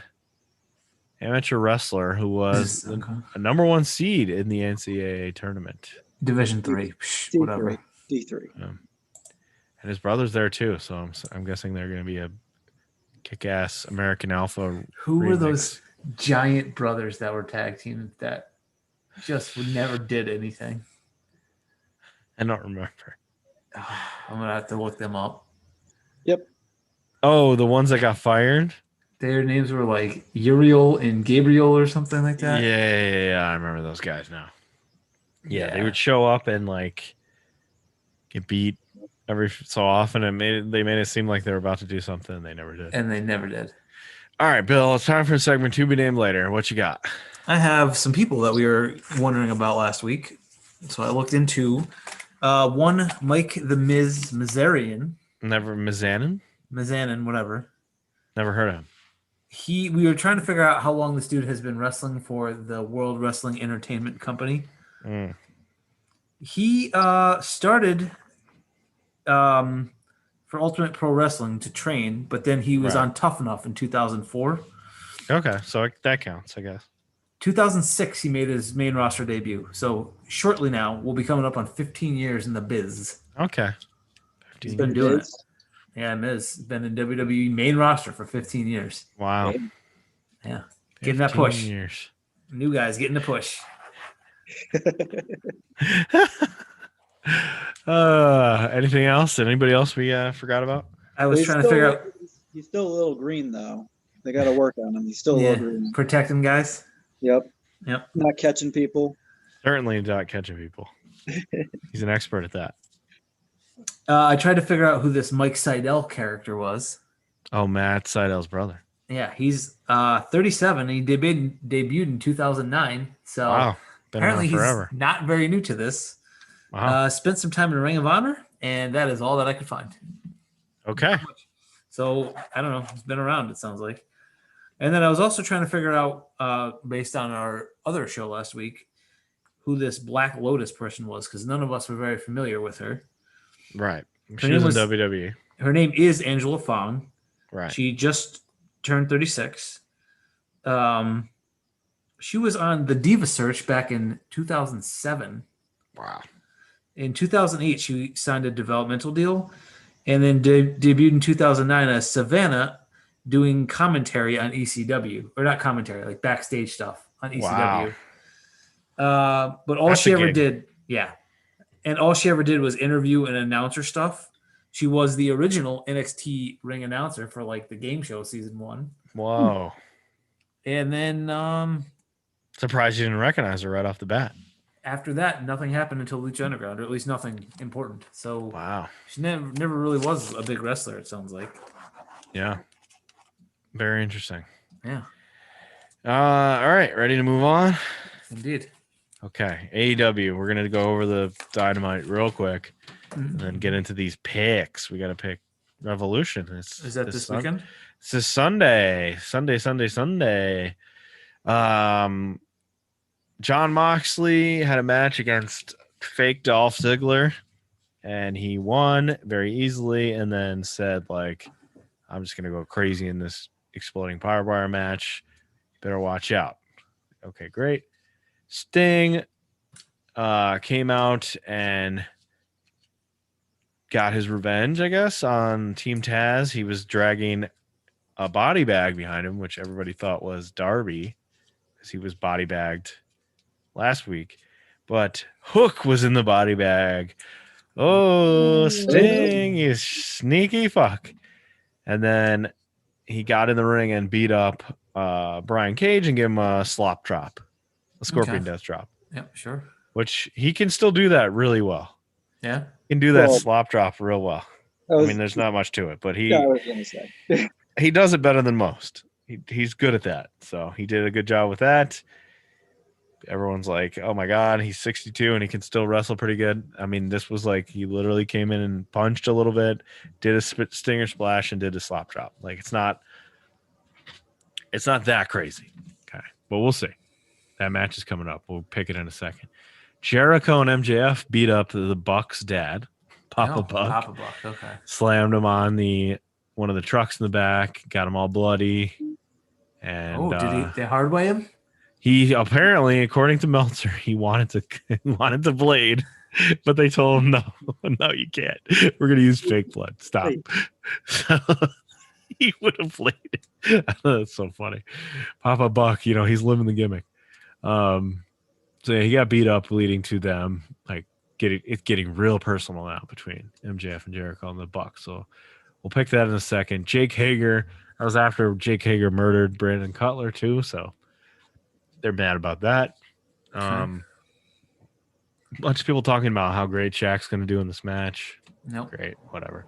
amateur wrestler who was a number 1 seed in the NCAA tournament. Division 3. Whatever. D3. And his brother's there too, so I'm guessing they're going to be a kick-ass American Alpha. Who were those giant brothers that were tag team that just never did anything? I don't remember. I'm going to have to look them up. Yep. Oh, the ones that got fired? Their names were like Uriel and Gabriel or something like that. Yeah. I remember those guys now. Yeah, they would show up and like get beat every so often, and they made it seem like they were about to do something, and they never did. And they never did. All right, Bill, it's time for segment 2 be named later. What you got? I have some people that we were wondering about last week. So I looked into one, Mike the Miz Mazarian. Never Mizanin, whatever. Never heard of him. We were trying to figure out how long this dude has been wrestling for the World Wrestling Entertainment Company. He started for Ultimate Pro Wrestling to train, but then he was on Tough Enough in 2004. Okay, so that counts, I guess. 2006, he made his main roster debut. So shortly now, we'll be coming up on 15 years in the biz. Okay. He's been doing it. Yeah, Miz been in WWE main roster for 15 years. Wow. Yeah. Getting that push. Years. New guys getting the push. Anything else? Anybody else we forgot about? I was trying to figure out. He's still a little green though. They got to work on him. He's still a little green. Protect him, guys. Yep. Yep. Not catching people. Certainly not catching people. He's an expert at that. I tried to figure out who this Mike Seidel character was. Oh, Matt Seidel's brother. Yeah, he's 37. And he debuted in 2009. So Wow, been apparently around forever. He's not very new to this. Wow. Spent some time in Ring of Honor, and that is all that I could find. Okay. So I don't know. It's been around, it sounds like. And then I was also trying to figure out, based on our other show last week, who this Black Lotus person was, because none of us were very familiar with her. Right. She was in WWE. Her name is Angela Fong. Right. She just turned 36. She was on the Diva Search back in 2007. Wow. In 2008, she signed a developmental deal, and then debuted in 2009 as Savannah, doing commentary on ECW, or not commentary, like backstage stuff on ECW. Wow. But all she ever did, and all she ever did was interview and announcer stuff. She was the original NXT ring announcer for like the game show season 1. Whoa. And then surprised you didn't recognize her right off the bat. After that, nothing happened until Lucha Underground, or at least nothing important. So wow, she never really was a big wrestler, it sounds like. Yeah. Very interesting. Yeah. All right, ready to move on? Indeed. Okay, AEW. We're gonna go over the Dynamite real quick, and then get into these picks. We got to pick Revolution. Is that this weekend? It's this Sunday. Sunday. John Moxley had a match against fake Dolph Ziggler, and he won very easily. And then said, like, "I'm just gonna go crazy in this exploding barbed wire match. Better watch out." Okay, great. Sting came out and got his revenge, I guess, on Team Taz. He was dragging a body bag behind him, which everybody thought was Darby, because he was body bagged last week. But Hook was in the body bag. Oh, Sting, you sneaky fuck. And then he got in the ring and beat up Brian Cage and gave him a slop drop. A Scorpion Death drop. Yep, sure. Which he can still do that really well. Yeah. He can do that slop drop real well. I mean, there's not much to it, but he he does it better than most. He's good at that. So he did a good job with that. Everyone's like, oh my God, he's 62 and he can still wrestle pretty good. I mean, this was like he literally came in and punched a little bit, did a stinger splash, and did a slop drop. Like it's not that crazy. Okay. But we'll see. That match is coming up. We'll pick it in a second. Jericho and MJF beat up the Buck's dad, Papa Buck. Papa Buck, okay. Slammed him on one of the trucks in the back, got him all bloody. And did they hard way him? He apparently, according to Meltzer, he wanted to blade, but they told him no, you can't. We're gonna use fake blood. Stop. So he would have bladed. That's so funny. Papa Buck, he's living the gimmick. So he got beat up, leading to them like getting real personal now between MJF and Jericho and the Bucks. So we'll pick that in a second. Jake Hager. I was after Jake Hager murdered Brandon Cutler too, so they're mad about that. Bunch of people talking about how great Shaq's going to do in this match. Nope. Great, whatever.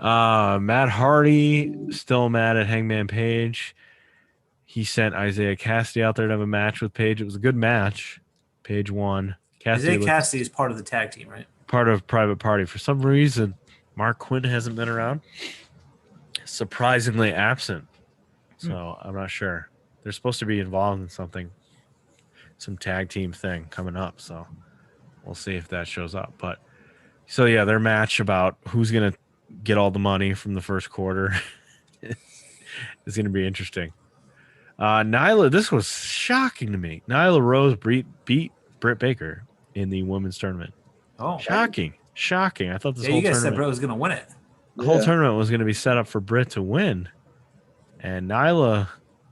Matt Hardy still mad at Hangman Page. He sent Isaiah Cassidy out there to have a match with Page. It was a good match. Page won. Isaiah Cassidy is part of the tag team, right? Part of Private Party. For some reason, Mark Quinn hasn't been around. Surprisingly absent. So I'm not sure. They're supposed to be involved in some tag team thing coming up. So we'll see if that shows up. But so yeah, their match about who's going to get all the money from the first quarter is going to be interesting. Nyla, this was shocking to me. Nyla Rose beat Britt Baker in the women's tournament. Oh, shocking. I thought this whole you guys tournament, said Britt was going to win it. The whole tournament was going to be set up for Britt to win. And Nyla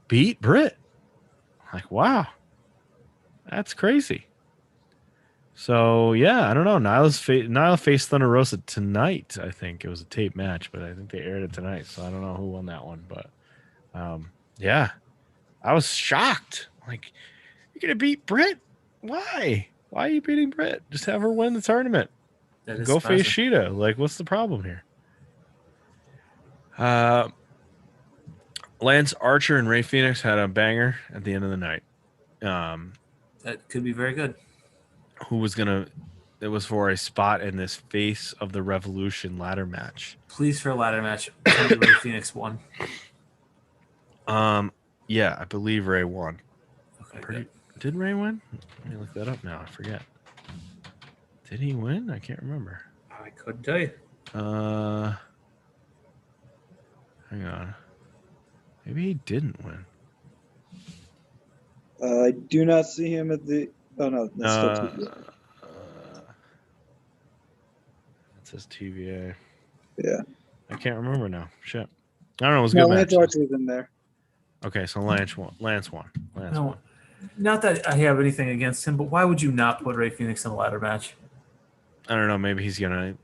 beat Britt. Like, wow. That's crazy. So yeah, I don't know. Nyla faced Thunder Rosa tonight. I think it was a tape match, but I think they aired it tonight. So I don't know who won that one, but yeah, I was shocked. Like, you're gonna beat Britt? Why? Why are you beating Britt? Just have her win the tournament. That is Go face surprising. Sheeta. Like, what's the problem here? Lance Archer and Ray Phoenix had a banger at the end of the night. That could be very good. It was for a spot in this Face of the Revolution ladder match. Please, for a ladder match, tell me Ray Phoenix won. Yeah, I believe Ray won. Okay, good. Did Ray win? Let me look that up now. I forget. Did he win? I can't remember. I couldn't tell you. Hang on. Maybe he didn't win. I do not see him at the. Oh no, that's still TVA. It says TVA. Yeah. I can't remember now. Shit. I don't know. It was a No, good Lance match. Archer was in there. Okay, so Lance won. Lance won. Not that I have anything against him, but why would you not put Ray Phoenix in a ladder match? I don't know. Maybe they're gonna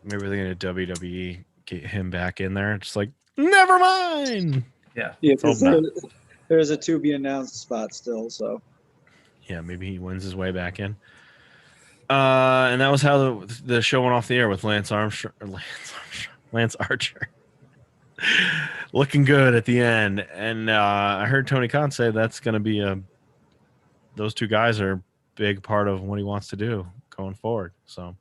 WWE get him back in there. Just like, never mind. Yeah. Yeah, Let's hope because there's a to be announced spot still. So Yeah, maybe he wins his way back in. And that was how the show went off the air with Lance Archer looking good at the end. And I heard Tony Khan say that's going to be those two guys are a big part of what he wants to do going forward. So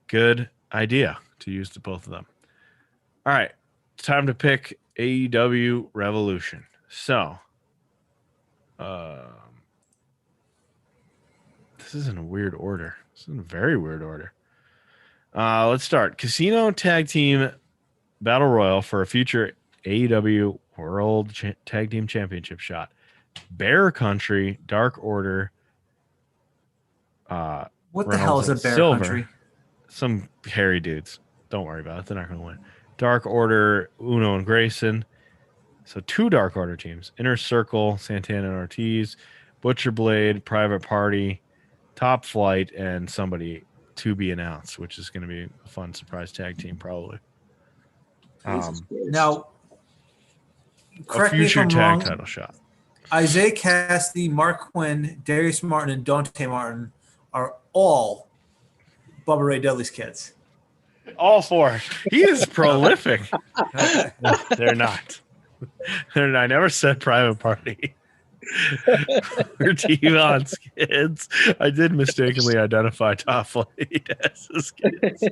good idea to use the both of them. All right, it's time to pick AEW Revolution. So, this is in a weird order. This is in a very weird order. Let's start. Casino Tag Team Battle Royal for a future AEW World Tag Team Championship shot. Bear Country, Dark Order. What the Reynolds hell is a and Bear Silver. Country? Some hairy dudes. Don't worry about it. They're not going to win. Dark Order, Uno and Grayson. So 2 Dark Order teams. Inner Circle, Santana and Ortiz. Butcher Blade, Private Party, Top Flight, and somebody to be announced, which is going to be a fun surprise tag team probably. Now, correct a me if future I'm tag wrong. title shot. Isaiah Cassidy, Mark Quinn, Darius Martin, and Dante Martin are all Bubba Ray Dudley's kids. All 4. He is prolific. They're not. I never said Private Party. Or T-Von's kids. I did mistakenly identify Top Flight as his kids.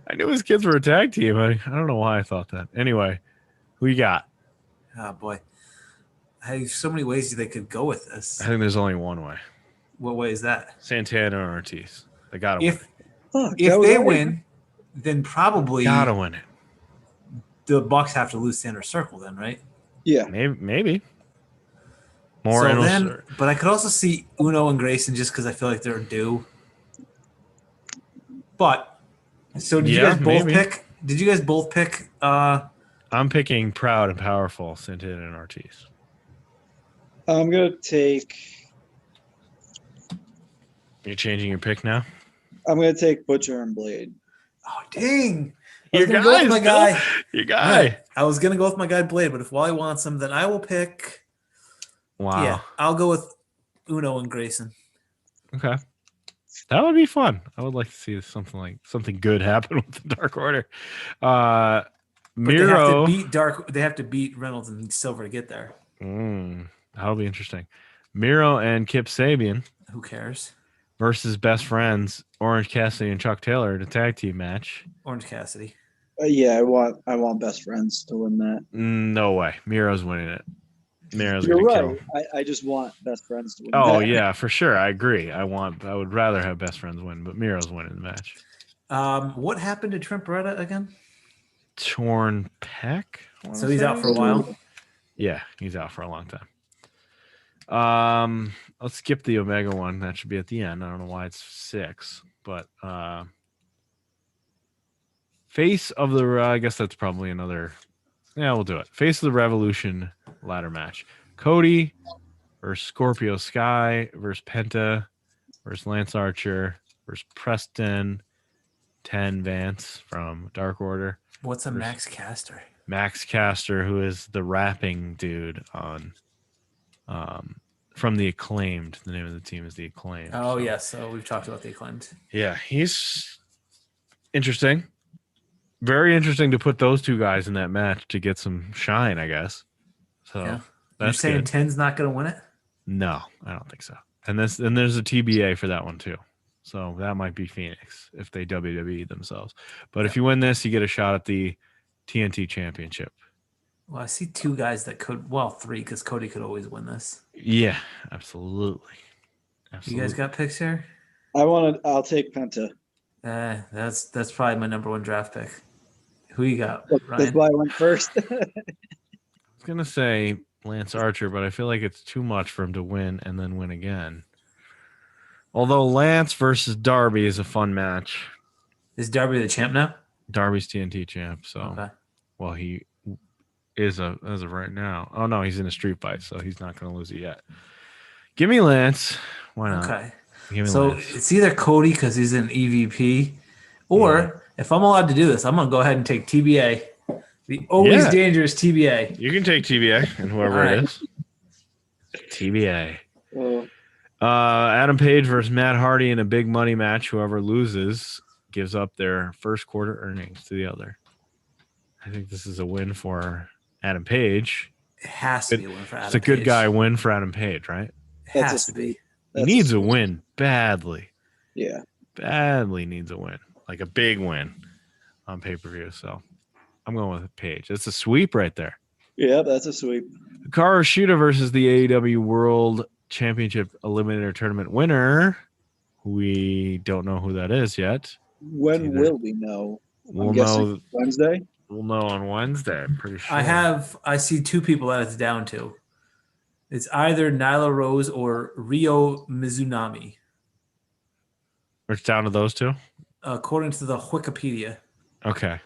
I knew his kids were a tag team. I don't know why I thought that. Anyway, who you got? Oh, boy. I have so many ways they could go with this. I think there's only one way. What way is that? Santana and Ortiz. They got to win. If they win, then probably gotta win it. The Bucks have to lose Inner Circle then, right? Yeah. Maybe. More so then, but I could also see Uno and Grayson just because I feel like they're due. But so did you guys both pick? Did you guys both pick? I'm picking Proud and Powerful, Santana and Ortiz. I'm gonna take. You're changing your pick now? I'm gonna take Butcher and Blade. Oh dang! Your guy. Right. I was gonna go with my guy Blade, but if Wally wants him, then I will pick. Wow. Yeah, I'll go with Uno and Grayson. Okay. That would be fun. I would like to see something good happen with the Dark Order. Miro. They have to beat Reynolds and Silver to get there. That'll be interesting. Miro and Kip Sabian. Who cares? Versus best friends Orange Cassidy and Chuck Taylor in a tag team match. Orange Cassidy. Yeah, I want best friends to win that. No way. Miro's winning it. Miro's You're gonna right. kill. I just want best friends to win. Oh that. yeah, for sure. I agree. I would rather have best friends win, but Miro's winning the match. What happened to Trent Beretta again? Torn pec. So he's out for a while. Yeah, he's out for a long time. Let's skip the Omega one. That should be at the end. I don't know why it's 6, but Face of the. I guess that's probably another. Yeah, we'll do it. Face of the Revolution ladder match. Cody versus Scorpio Sky versus Penta versus Lance Archer versus Preston 10 Vance from Dark Order. What's a Max Caster? Max Caster, who is the rapping dude on from the Acclaimed. The name of the team is the Acclaimed. Oh, yes. So we've talked about the Acclaimed. Yeah, he's interesting. Very interesting to put those two guys in that match to get some shine, I guess. So Yeah. that's You're saying good. 10's not going to win it? No, I don't think so. And there's a TBA for that one too. So that might be Phoenix if they WWE themselves. But if you win this, you get a shot at the TNT Championship. Well, I see two guys that could, well, three, because Cody could always win this. Yeah, absolutely. You guys got picks here? I'll take Penta. That's probably my number one draft pick. Who you got, That's Ryan? why I went first. I was gonna say Lance Archer, but I feel like it's too much for him to win and then win again. Although Lance versus Darby is a fun match. Is Darby the champ now? Darby's TNT champ, so Okay. well he is as of right now. Oh no, he's in a street fight, so he's not gonna lose it yet. Give me Lance. Why not? Okay. Give me So Lance. it's either Cody because he's an EVP, or if I'm allowed to do this, I'm gonna go ahead and take TBA, the always dangerous TBA. You can take TBA and whoever All it is. TBA. Well, Adam Page versus Matt Hardy in a big money match. Whoever loses gives up their first quarter earnings to the other. I think this is a win for Adam Page. It has to be a win for Adam It's a good Page. guy win for Adam Page, right? It has to be. He needs a win badly. Yeah. Badly needs a win. Like a big win on pay-per-view. So I'm going with Page. It's a sweep right there. Yeah, that's a sweep. Hikaru Shida versus the AEW World Championship Eliminator Tournament winner. We don't know who that is yet. When will we know? We'll I'm guessing know Wednesday. We'll know on Wednesday, I'm pretty sure. I see two people that it's down to. It's either Nyla Rose or Ryo Mizunami, It's down to those two? according to the Wikipedia. Okay.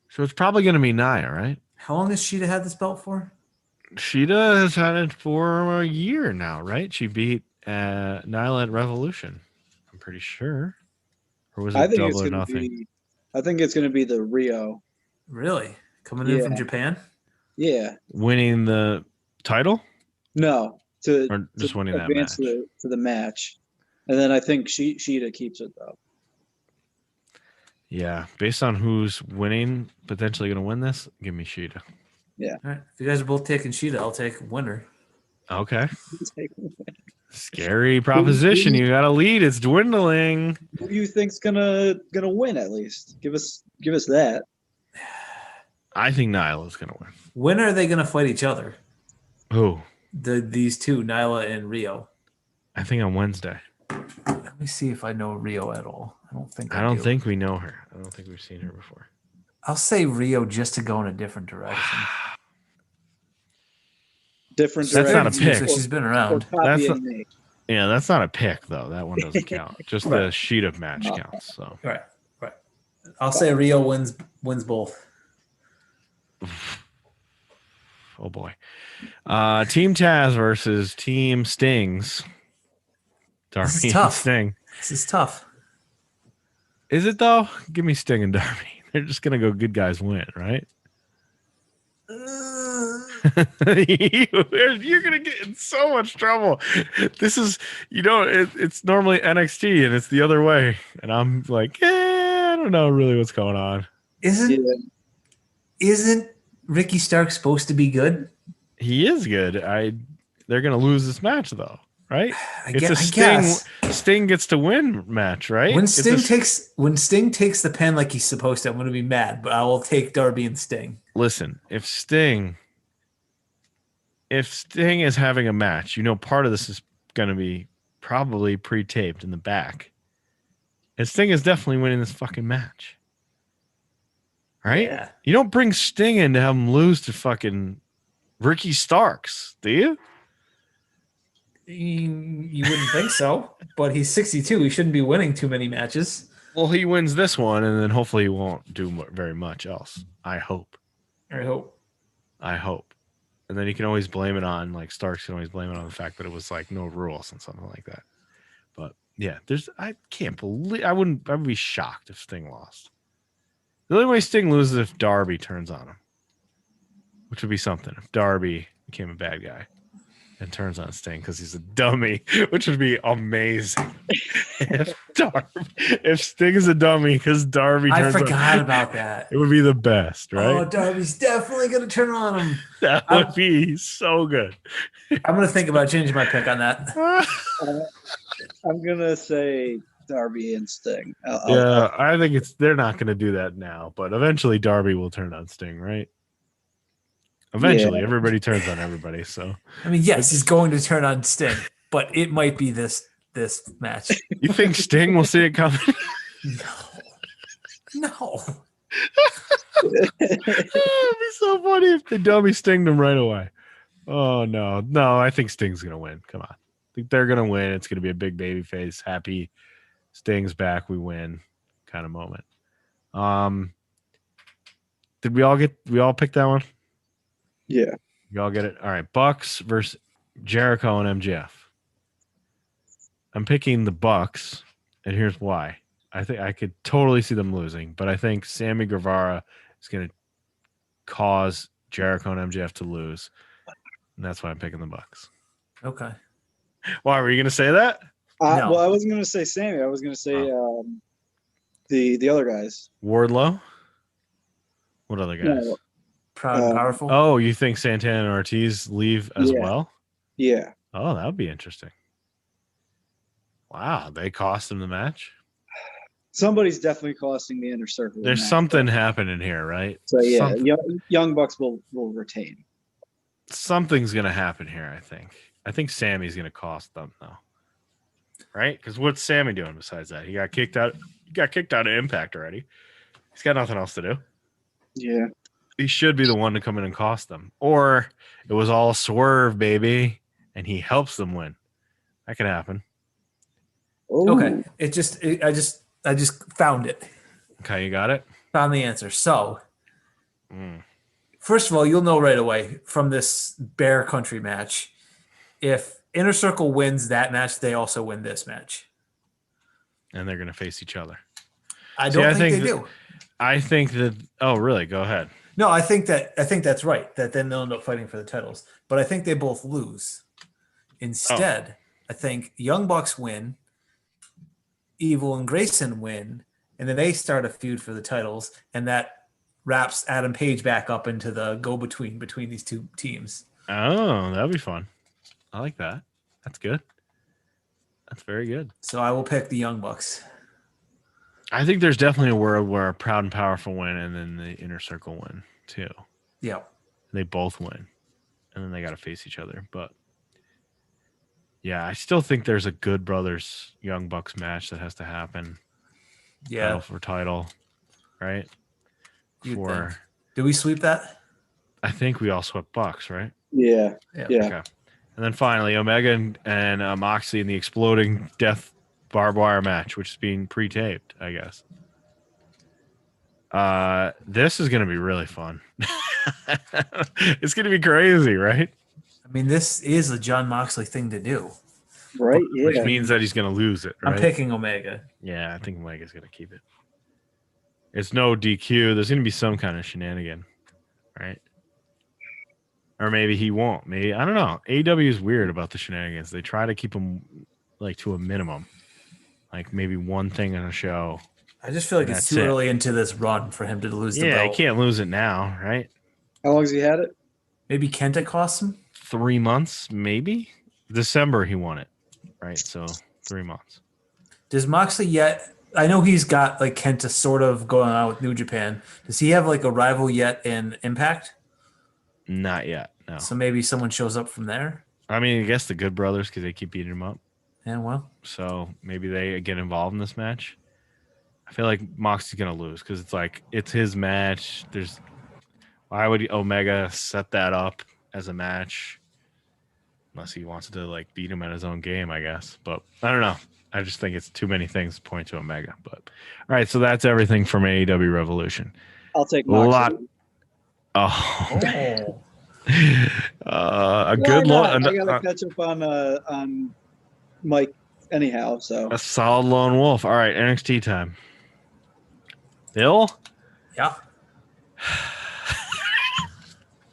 So it's probably going to be Nia, right? How long has Sheeta had this belt for? Shida has had it for a year now, right? She beat Nyla at Revolution. I'm pretty sure. Or was it I think it's double or going to nothing? be. I think it's going to be the Rio. Really? Coming in from Japan? Yeah. Winning the title? No. Or just winning that advance match? to the match, and then I think Sheeta keeps it though. Yeah. Based on who's winning, potentially going to win this, give me Shida. All right. If you guys are both taking Sheeta, I'll take winner. Okay. Scary proposition. You got a lead. It's dwindling. Who do you think's gonna win at least? Give us that. I think Nyla's going to win. When are they going to fight each other? Who? These two, Nyla and Rio. I think on Wednesday. Let me see if I know Rio at all. I don't think I don't do. think we know her. I don't think we've seen her before. I'll say Rio just to go in a different direction. Different That's not a direction. pick. So she's been Or around. copying That's me. Yeah, that's not a pick though. That one doesn't count. Just the sheet of match counts. So Right. I'll say Rio wins both. oh boy. Team Taz versus Team Stings. Darby This is and tough. Sting. This is tough. Is it though? Give me Sting and Darby. They're just gonna go good guys win, right? You're gonna get in so much trouble. This is, it's normally NXT and it's the other way, and I'm like, I don't know really what's going on. Isn't Ricky Stark supposed to be good? He is good. They're gonna lose this match though, right? I It's a guess. Sting gets to win match, right? When Sting takes the pen like he's supposed to, I'm going to be mad. But I will take Darby and Sting. Listen, if Sting is having a match, part of this is going to be probably pre-taped in the back. And Sting is definitely winning this fucking match. Right? Yeah. You don't bring Sting in to have him lose to fucking Ricky Starks, do you? You wouldn't think so, but he's 62. He shouldn't be winning too many matches. Well, he wins this one, and then hopefully he won't do very much else. I hope. I hope. And then you can always blame it on, like, Starks can always blame it on the fact that it was, like, no rules and something like that. But yeah, I can't believe I would be shocked if Sting lost. The only way Sting loses is if Darby turns on him, which would be something. If Darby became a bad guy and turns on Sting because he's a dummy, which would be amazing. If Sting is a dummy because Darby turns I forgot on, about that. it would be the best, right? Oh, Darby's definitely going to turn on him. That would be so good. I'm going to think about changing my pick on that. I'm gonna say Darby and Sting. I think they're not going to do that now, but eventually Darby will turn on Sting, right? Eventually, everybody turns on everybody. So, I mean, yes, he's going to turn on Sting, but it might be this match. You think Sting will see it coming? No. It'd be so funny if the dummy stinged him right away. Oh no, I think Sting's gonna win. Come on, I think they're gonna win. It's gonna be a big baby face, happy Sting's back, we win kind of moment. Did we all pick that one? Yeah. You all get it? All right. Bucks versus Jericho and MJF. I'm picking the Bucks, and here's why. I think I could totally see them losing, but I think Sammy Guevara is going to cause Jericho and MJF to lose, and that's why I'm picking the Bucks. Okay. Why were you going to say that? No. Well, I wasn't going to say Sammy. I was going to say the other guys. Wardlow? What other guys? No. Proud and powerful. Oh, you think Santana and Ortiz leave as well? Yeah. Oh, that would be interesting. Wow, they cost him the match? Somebody's definitely costing the Inner Circle. There's something happening here, right? So yeah, Something. Young Bucks will retain. Something's going to happen here, I think. I think Sammy's going to cost them, though. Right? Because what's Sammy doing besides that? He got kicked out. He got kicked out of Impact already. He's got nothing else to do. Yeah. He should be the one to come in and cost them. Or it was all swerve, baby, and he helps them win. That could happen. Oh. Okay. I just found it. Okay, you got it? Found the answer. So, first of all, you'll know right away from this Bear Country match, if Inner Circle wins that match, they also win this match. And they're going to face each other. I don't think they do. I think that. Oh, really? Go ahead. No, I think that's right. That then they'll end up fighting for the titles. But I think they both lose. Instead, I think Young Bucks win, Evil and Grayson win, and then they start a feud for the titles, and that wraps Adam Page back up into the go-between between these two teams. Oh, that'd be fun. I like that. That's good. That's very good. So I will pick the Young Bucks. I think there's definitely a world where Proud and Powerful win and then the Inner Circle win too. Yeah. They both win. And then they got to face each other. But yeah, I still think there's a Good Brothers Young Bucks match that has to happen. Yeah. Title for title. Right? Do we sweep that? I think we all swept Bucks, right? Yeah. Okay. And then finally, Omega and Moxley in the exploding death barbed wire match, which is being pre-taped, I guess. This is going to be really fun. It's going to be crazy, right? I mean, this is a John Moxley thing to do. Right, yeah. Which means that he's going to lose it, right? I'm picking Omega. Yeah, I think Omega's going to keep it. It's no DQ. There's going to be some kind of shenanigan, right? Or maybe he won't. Maybe, I don't know. AEW is weird about the shenanigans. They try to keep them like to a minimum. Like maybe one thing on a show. I just feel like it's too early into this run for him to lose the belt. Yeah, he can't lose it now, right? How long has he had it? Maybe Kenta cost him? 3 months, maybe? December he won it, right? So 3 months. Does Moxley yet... I know he's got like Kenta sort of going on with New Japan. Does he have like a rival yet in Impact? Not yet, no. So maybe someone shows up from there? I mean, I guess the Good Brothers because they keep beating him up. Yeah, well. So maybe they get involved in this match. I feel like Moxley's going to lose because it's like it's his match. Why would Omega set that up as a match? Unless he wants to like beat him at his own game, I guess. But I don't know. I just think it's too many things to point to Omega. But all right, so that's everything from AEW Revolution. I'll take Moxley. A good look. I gotta catch up on Mike anyhow. So A solid lone wolf. All right, NXT time. Bill? Yeah.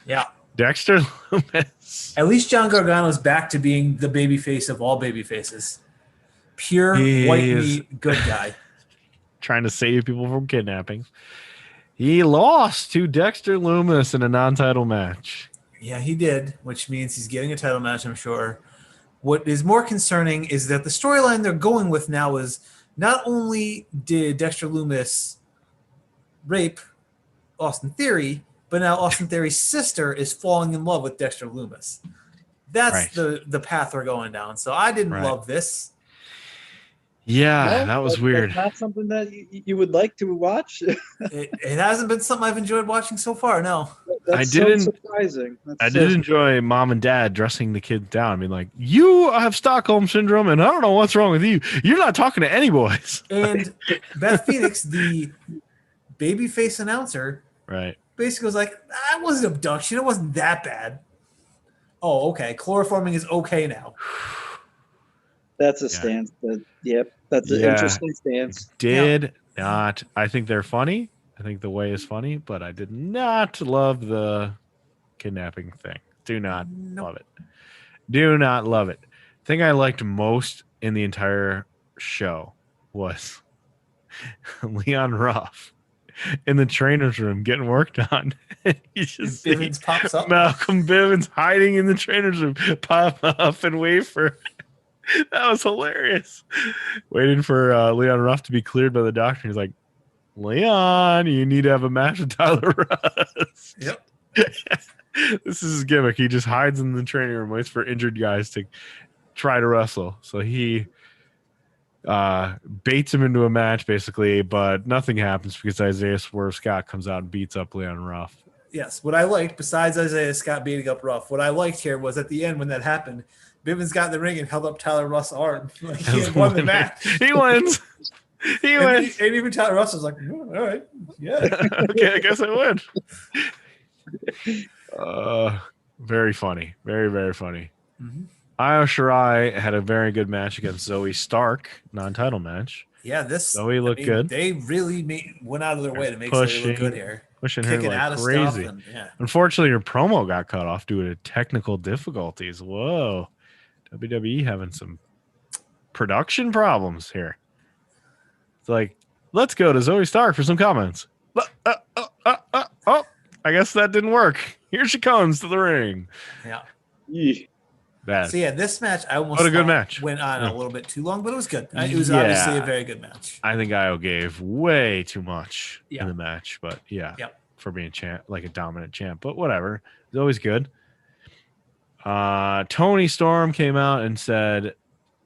Yeah. Dexter Loomis. At least John Gargano's back to being the babyface of all babyfaces. Pure He white is- meat, good guy. Trying to save people from kidnappings. He lost to Dexter Loomis in a non-title match. Yeah, he did, which means he's getting a title match, I'm sure. What is more concerning is that the storyline they're going with now is not only did Dexter Loomis rape Austin Theory, but now Austin Theory's sister is falling in love with Dexter Loomis. That's Right. the path we're going down. So I didn't Right. love this. Yeah, No, that was that's weird. not something that you would like to watch. It hasn't been something I've enjoyed watching so far, no. That's I so didn't- surprising. I did enjoy mom and dad dressing the kids down. I mean, like, you have Stockholm syndrome, and I don't know what's wrong with you. You're not talking to any boys. And Beth Phoenix, the babyface announcer, Right. basically was like, that wasn't abduction. It wasn't that bad. Oh, okay. Chloroforming is okay now. That's a Yeah. stance. Yep, that's an Yeah. interesting stance. Did not. I think they're funny. I think the way is funny, but I did not love the kidnapping thing. Do not Nope. love it. Do not love it. Thing I liked most in the entire show was Leon Ruff in the trainer's room getting worked on. You just see Bivens pops up. Malcolm Bivens hiding in the trainer's room, pop up and wait for. That was hilarious. Waiting for Leon Ruff to be cleared by the doctor. He's like, Leon, you need to have a match with Tyler Russ. Yep. This is his gimmick. He just hides in the training room, waits for injured guys to try to wrestle. So he baits him into a match, basically, but nothing happens because Isaiah Swerve Scott comes out and beats up Leon Ruff. Yes. What I liked, besides Isaiah Scott beating up Ruff, what I liked here was at the end when that happened, Bivens got in the ring and held up Tyler Russ' arm. Like he had won the match. He wins. He wins. And even Tyler Russ was like, "Oh, all right, yeah. Okay, I guess I win. Very funny. Very, very funny. Mhm. Io Shirai had a very good match against Zoe Stark, non-title match. Yeah, this Zoe looked good. They really went out of their way to make Pushing, Zoe look good here. Pushing her Kicking like out of crazy. stuff. And, yeah. Unfortunately, her promo got cut off due to technical difficulties. Whoa. WWE having some production problems here. It's like, let's go to Zoe Stark for some comments. Oh, I guess that didn't work. Here she comes to the ring. Yeah. Yee. Bad. So, yeah, this match, I almost What a good thought match. went on Yeah. a little bit too long, but it was good. It was Yeah. obviously a very good match. I think Io gave way too much Yeah. in the match, but yeah, Yep. for being champ, like a dominant champ. But whatever, it's always good. Tony Storm came out and said,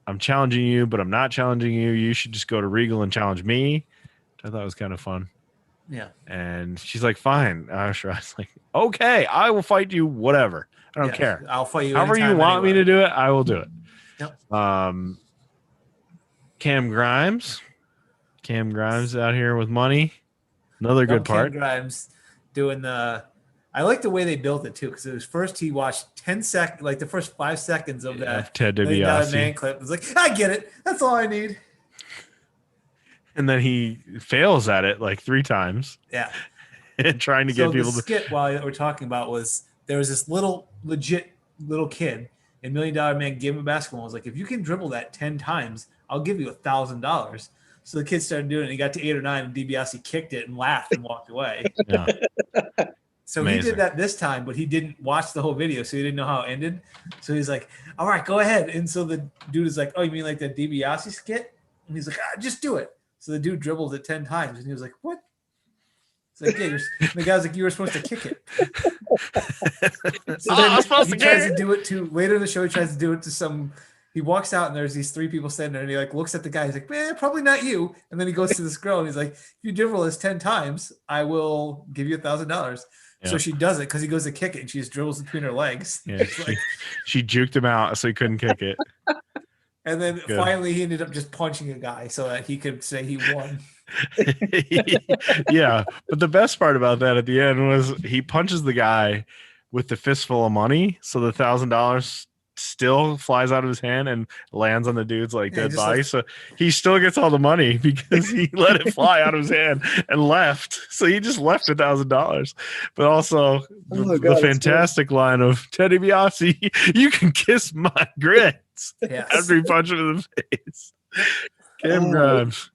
"I'm challenging you, but I'm not challenging you. You should just go to Regal and challenge me." Which I thought was kind of fun. Yeah. And she's like, "Fine." I was like, "Okay, I will fight you. Whatever. I don't Yeah. care. I'll fight you. However you anytime, want me anywhere. to do it, I will do it." Yep. Cam Grimes out here with money. Another good Cam part. Grimes doing the. I like the way they built it too, because it was first he watched 10 seconds, like the first 5 seconds of that Ted $1 million DiBiase. man clip. It was like, I get it. That's all I need. And then he fails at it like 3 times Yeah. and trying to So get people the to. skit while that we're talking about was there was this legit little kid, and $1 Million Man gave him a basketball. And was like, if you can dribble that 10 times, I'll give you $1,000. So the kid started doing it. And he got to 8 or 9, and DiBiase kicked it and laughed and walked away. Yeah. So he Amazing. did that this time, but he didn't watch the whole video, so he didn't know how it ended. So he's like, all right, go ahead. And so the dude is like, oh, you mean like the DiBiase skit? And he's like, just do it. So the dude dribbled it 10 times, and he was like, what? It's like, yeah, the guy's like, you were supposed to kick it. So I then was supposed he to tries kick to it. do it to, later in the show, he tries to do it to some, he walks out and there's these 3 people standing there, and he like looks at the guy. He's like, man, probably not you. And then he goes to this girl and he's like, if you dribble this 10 times, I will give you $1,000. Yeah. So she does it because he goes to kick it and she just dribbles between her legs. Yeah, It's like, she juked him out so he couldn't kick it. and then Good. finally he ended up just punching a guy so that he could say he won. Yeah, but the best part about that at the end was he punches the guy with the fistful of money, so the $1,000 still flies out of his hand and lands on the dude's like Yeah, dead just body. like- So he still gets all the money because he let it fly out of his hand and left. So he just left $1,000. But also the God, fantastic line of Teddy Biasi, you can kiss my grits Yes. after he punched him in the face. Cam Oh, Grimes,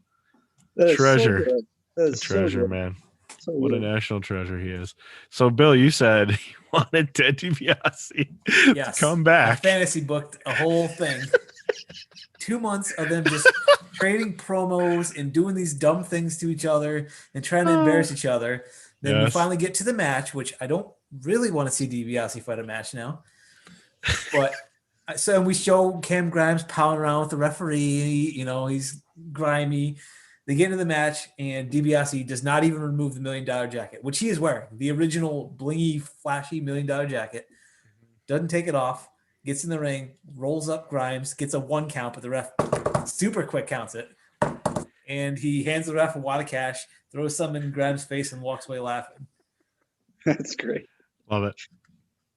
that is treasure. So good. That a is treasure, so good. man. So What a good. national treasure he is. So, Bill, you said you wanted Ted DiBiase Yes. to come I back. fantasy booked a whole thing. 2 months of them just trading promos and doing these dumb things to each other and trying to embarrass each other. Then we Yes. finally get to the match, which I don't really want to see DiBiase fight a match now. But so we show Cam Grimes pounding around with the referee. You know, he's grimy. They get into the match, and DiBiase does not even remove the $1 million jacket, which he is wearing. The original blingy, flashy $1 million jacket. Doesn't take it off. Gets in the ring, rolls up Grimes, gets a 1 count, but the ref super quick counts it. And he hands the ref a wad of cash, throws some in Grimes' face, and walks away laughing. That's great. Love it.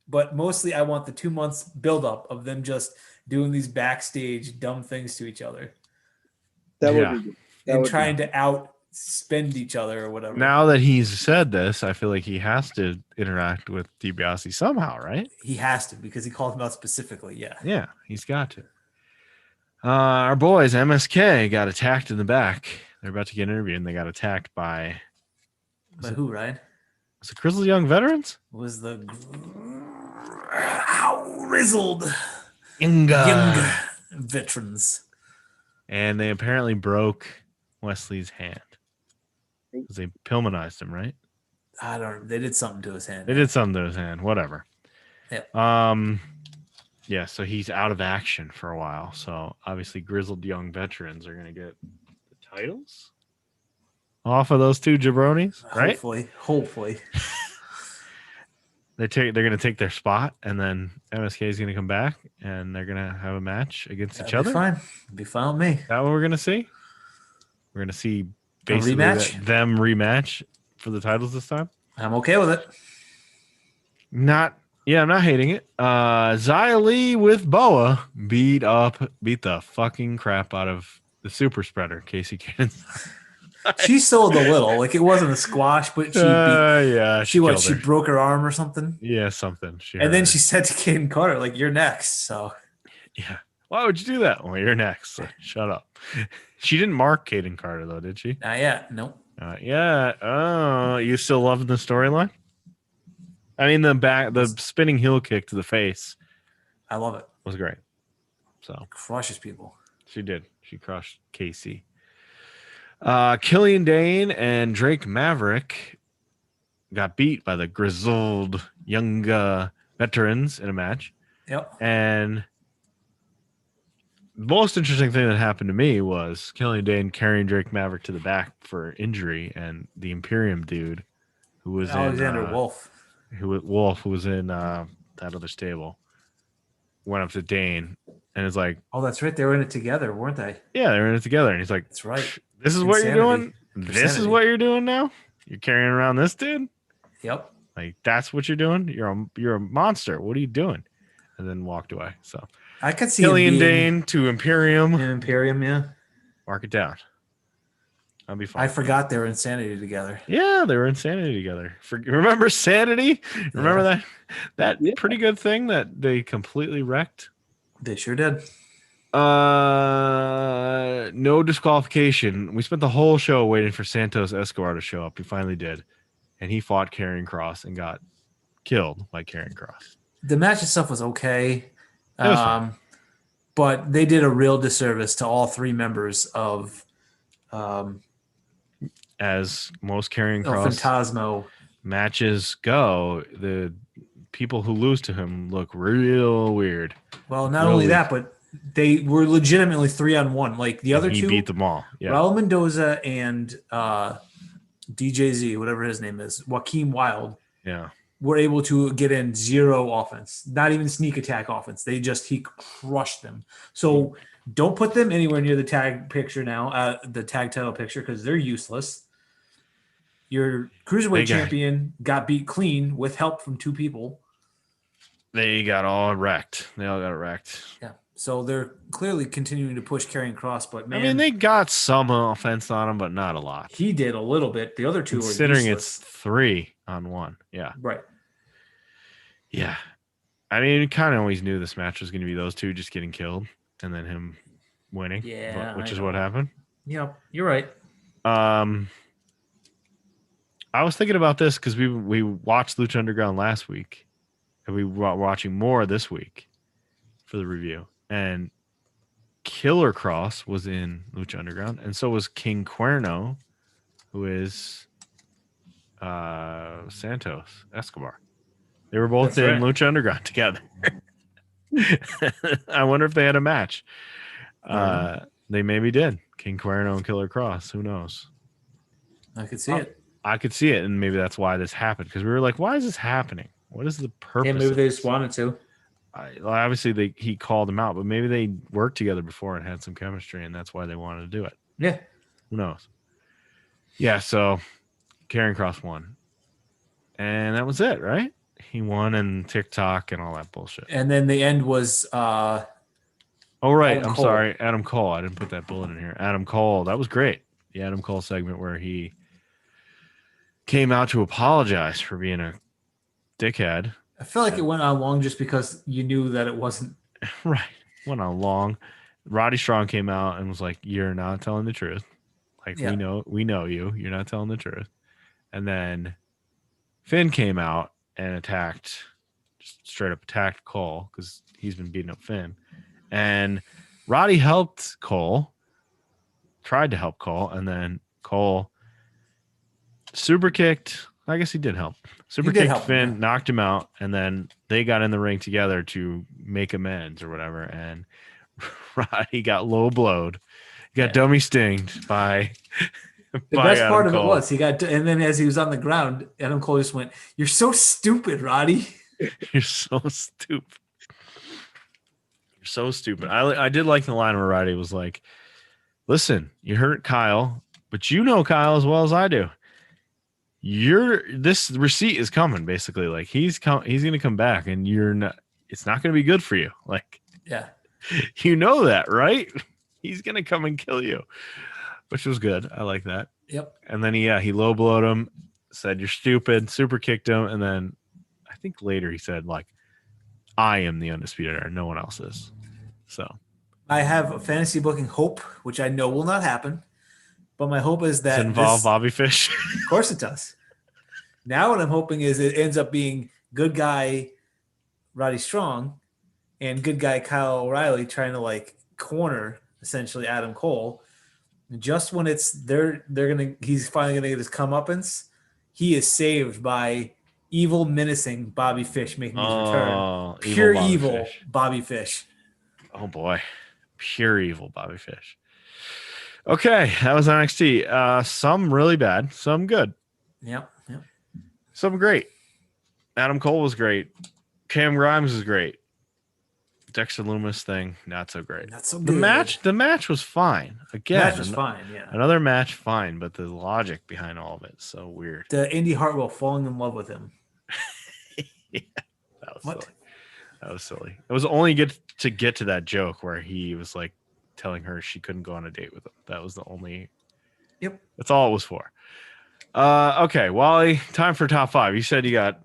But mostly I want the 2 months buildup of them just doing these backstage dumb things to each other. That Yeah. would be good. That And would be trying to outspend each other or whatever. Now that he's said this, I feel like he has to interact with DiBiase somehow, right? He has to because he called him out specifically, yeah. Yeah, he's got to. Our boys, MSK, got attacked in the back. They're about to get interviewed, and they got attacked by But who, Ryan? was it Grizzled Young Veterans? Was the grizzled young veterans. And they apparently broke Wesley's hand because they Pillmanized him, right? I don't. They did something to his hand. They did something to his hand, whatever. Yeah. Yeah, so he's out of action for a while. So obviously Grizzled Young Veterans are gonna get the titles off of those two jabronis, right? Hopefully. They're gonna take their spot, and then MSK is gonna come back, and they're gonna have a match against each other. Fine. Be fine with me. Is that what we're gonna see? We're gonna see basically rematch? them rematch for the titles this time. I'm okay with it. I'm not hating it. Xia Li with Boa beat the fucking crap out of the super spreader, Casey Cannon. She sold a little. Like it wasn't a squash, but she beat. Yeah, She killed her. broke her arm or something. Yeah, something. And then she said to Caden Carter, like, "You're next." So yeah. Why would you do that? Well, you're next. So shut up. She didn't mark Caden Carter though, did she? not yet. Nope. Yeah. Oh, you still loving the storyline? I mean, the spinning heel kick to the face I love it. was great. So Crushes people. she did. She crushed Casey. Killian Dane and Drake Maverick got beat by the grizzled young veterans in a match. Yep. And the most interesting thing that happened to me was Killian Dane carrying Drake Maverick to the back for injury, and the Imperium dude who was Alexander Wolf. who was in that other stable, went up to Dane and is like, Oh, that's right. They were in it together, weren't they? yeah, they were in it together. And he's like, That's right. this is what you're doing? Insanity. This is Insanity. what you're doing now? You're carrying around this dude? Yep. Like, that's what you're doing? You're a monster. What are you doing? And then walked away. So I could see Killian him being Dane to Imperium. in Imperium, yeah. Mark it down. I'll be fine. I forgot they were Insanity together. Yeah, they were Insanity together. Remember Sanity? Remember that Yeah. pretty good thing that they completely wrecked? They sure did. No disqualification. We spent the whole show waiting for Santos Escobar to show up. He finally did. And he fought Karrion Kross and got killed by Karrion Kross. The match itself was okay. It was fine. But they did a real disservice to all three members of As most Karrion Kross Phantasmo. matches go, the people who lose to him look real weird. Well, not only that, but they were legitimately 3-on-1. Like the other He two, beat them all. Yeah. Raul Mendoza and DJZ, whatever his name is, Joaquin Wilde, Yeah. were able to get in zero offense, not even sneak attack offense. He crushed them. So don't put them anywhere near the tag picture now, the tag title picture, because they're useless. Your cruiserweight champion got beat clean with help from two people. They got all wrecked. They all got wrecked. Yeah. So they're clearly continuing to push Karrion Kross, but man, I mean, they got some offense on him, but not a lot. he did a little bit. The other two Considering were it's useless. 3-on-1. Yeah. Right. Yeah. I mean, we kind of always knew this match was going to be those two just getting killed and then him winning. Yeah, which I is know. what happened. Yep, you're right. I was thinking about this because we watched Lucha Underground last week, and we were watching more this week for the review. And Killer Cross was in Lucha Underground, and so was King Cuerno, who is Santos Escobar. They were both That's in right. Lucha Underground together. I wonder if they had a match. They maybe did. King Cuerno and Killer Cross. Who knows? I could see it. I could see it, and maybe that's why this happened. Because we were like, "Why is this happening? What is the purpose?" Yeah, maybe of they this? just wanted to. Obviously, he called him out, but maybe they worked together before and had some chemistry, and that's why they wanted to do it. Yeah. Who knows? Yeah. So, Karrion Kross won, and that was it, right? He won, and TikTok and all that bullshit. And then the end was Oh, right. Adam I'm Cole. sorry. Adam Cole. I didn't put that bullet in here. Adam Cole. That was great. The Adam Cole segment where he came out to apologize for being a dickhead. I feel like it went on long just because you knew that it wasn't. Right. Went on long. Roddy Strong came out and was like, "You're not telling the truth. Like, Yeah. we know you. You're not telling the truth." And then Finn came out and just straight up attacked Cole because he's been beating up Finn. And Roddy helped Cole, tried to help Cole, and then Cole super kicked. I guess he did help. Super did kicked help him, Finn, yeah. knocked him out, and then they got in the ring together to make amends or whatever. And Roddy got low blowed. He got dummy stinged by The by best Adam part of Cole. it was he got, and then as he was on the ground, Adam Cole just went, "You're so stupid, Roddy." You're so stupid. You're so stupid. I did like the line where Roddy was like, "Listen, you hurt Kyle, but you know Kyle as well as I do. This receipt is coming, basically. Like he's gonna come back, and you're not. It's not gonna be good for you. Like Yeah. you know that, right? He's gonna come and kill you." Which was good. I like that. Yep. And then he low blowed him, said you're stupid, super kicked him, and then I think later he said like, "I am the undisputed era, no one else is." So I have a fantasy booking hope, which I know will not happen, but my hope is that does it involve this, Bobby Fish? of course it does. Now what I'm hoping is it ends up being good guy Roddy Strong and good guy Kyle O'Reilly trying to like corner essentially Adam Cole. And just when it's he's finally gonna get his comeuppance, he is saved by evil menacing Bobby Fish making his return. Pure Bobby evil Fish. Bobby Fish. Oh boy, pure evil Bobby Fish. Okay, that was NXT. Some really bad, some good, Yep. some great. Adam Cole was great. Cam Grimes was great. Dexter Lumis thing, not so great. Not so The good. match was fine. Again, Match was fine, yeah. another match, fine, but the logic behind all of it is so weird. The Indy Hartwell falling in love with him. Yeah, that was What? silly. That was silly. It was only get to that joke where he was like telling her she couldn't go on a date with him. That was the only. Yep. That's all it was for. Okay, Wally, time for top 5. You said you got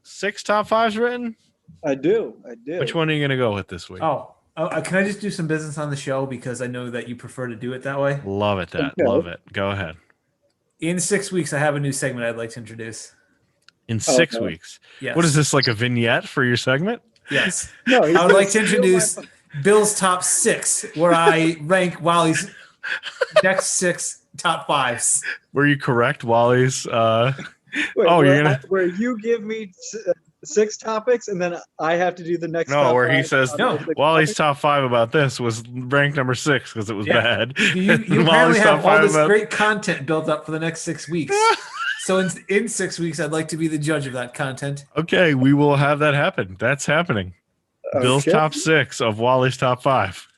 6 top 5s written. I do. Which one are you gonna go with this week? Oh, can I just do some business on the show because I know that you prefer to do it that way? Love it. Okay. Love it. Go ahead. In 6 weeks, I have a new segment I'd like to introduce. In 6 Okay. weeks. Yes. What is this, like a vignette for your segment? Yes. No, I would like to introduce Bill's top 6, where I rank Wally's next 6 top 5s. Were you correct, Wally's? Wait, you're gonna where you give me 6 topics and then I have to do the next. no, top where he 5 says on No, the six Wally's topics? top 5 about this was ranked number 6 because it was Yeah. bad. You And apparently Wally's top have all 5 this about- great content built up for the next 6 weeks. So in 6 weeks, I'd like to be the judge of that content. Okay, we will have that happen. That's happening. Bill's Okay. top 6 of Wally's top 5.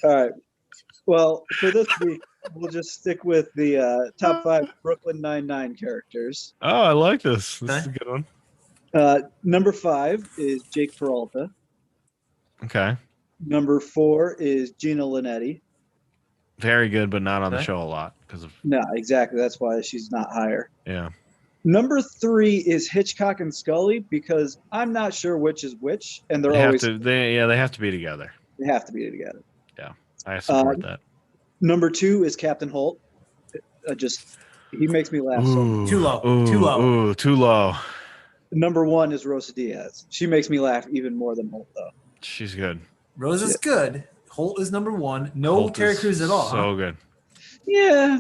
All right. Well, for this week, we'll just stick with the top 5 Brooklyn Nine-Nine characters. Oh, I like this. This is Okay. a good one. Number 5 is Jake Peralta. Okay. Number 4 is Gina Linetti. Very good, but not on the Okay. show a lot because of No, exactly. That's why she's not higher. yeah. Number 3 is Hitchcock and Scully because I'm not sure which is which, and they're They have always to. They have to be together. they have to be together. I support that. Number 2 is Captain Holt. He makes me laugh so much. Too low. Ooh, Too low. Ooh, too low. Number 1 is Rosa Diaz. She makes me laugh even more than Holt, though. She's good. Rose is good. Holt is number 1. No Holt Terry is Crews at all. So good. Yeah,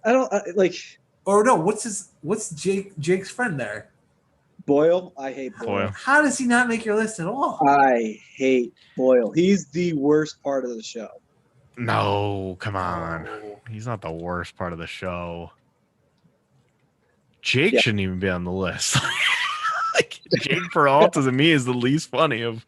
I don't like Or no, what's Jake's friend there? Boyle. I hate Boyle. Boyle. How does he not make your list at all? I hate Boyle. He's the worst part of the show. No, come on. Oh. He's not the worst part of the show. Jake Yeah. shouldn't even be on the list. Like Jake Peralta to me is the least funny of.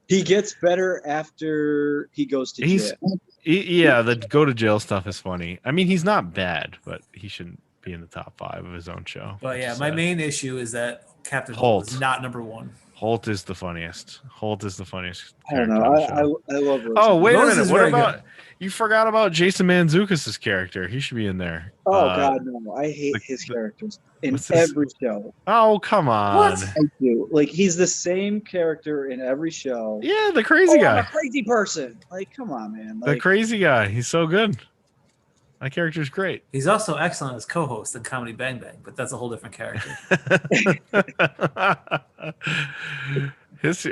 He gets better after he goes to He's- jail. Yeah, the go to jail stuff is funny. I mean, he's not bad, but he shouldn't be in the top 5 of his own show. But yeah, Which my is main issue is that Captain Holt is Holt. not number 1. Holt is the funniest. Holt is the funniest. I don't character know. on the show. I love Rosa. Oh, wait Rose a minute. is What very about good. you forgot about Jason Mantzoukas' character? He should be in there. Oh God, no! I hate the- his the- characters in what's this? every show. Oh, come on. What? I do. Like he's the same character in every show. Yeah, the crazy I'm guy. a crazy person. Like, come on, man. The Like, crazy guy. He's so good. That character's great. He's also excellent as co-host in Comedy Bang Bang, but that's a whole different character.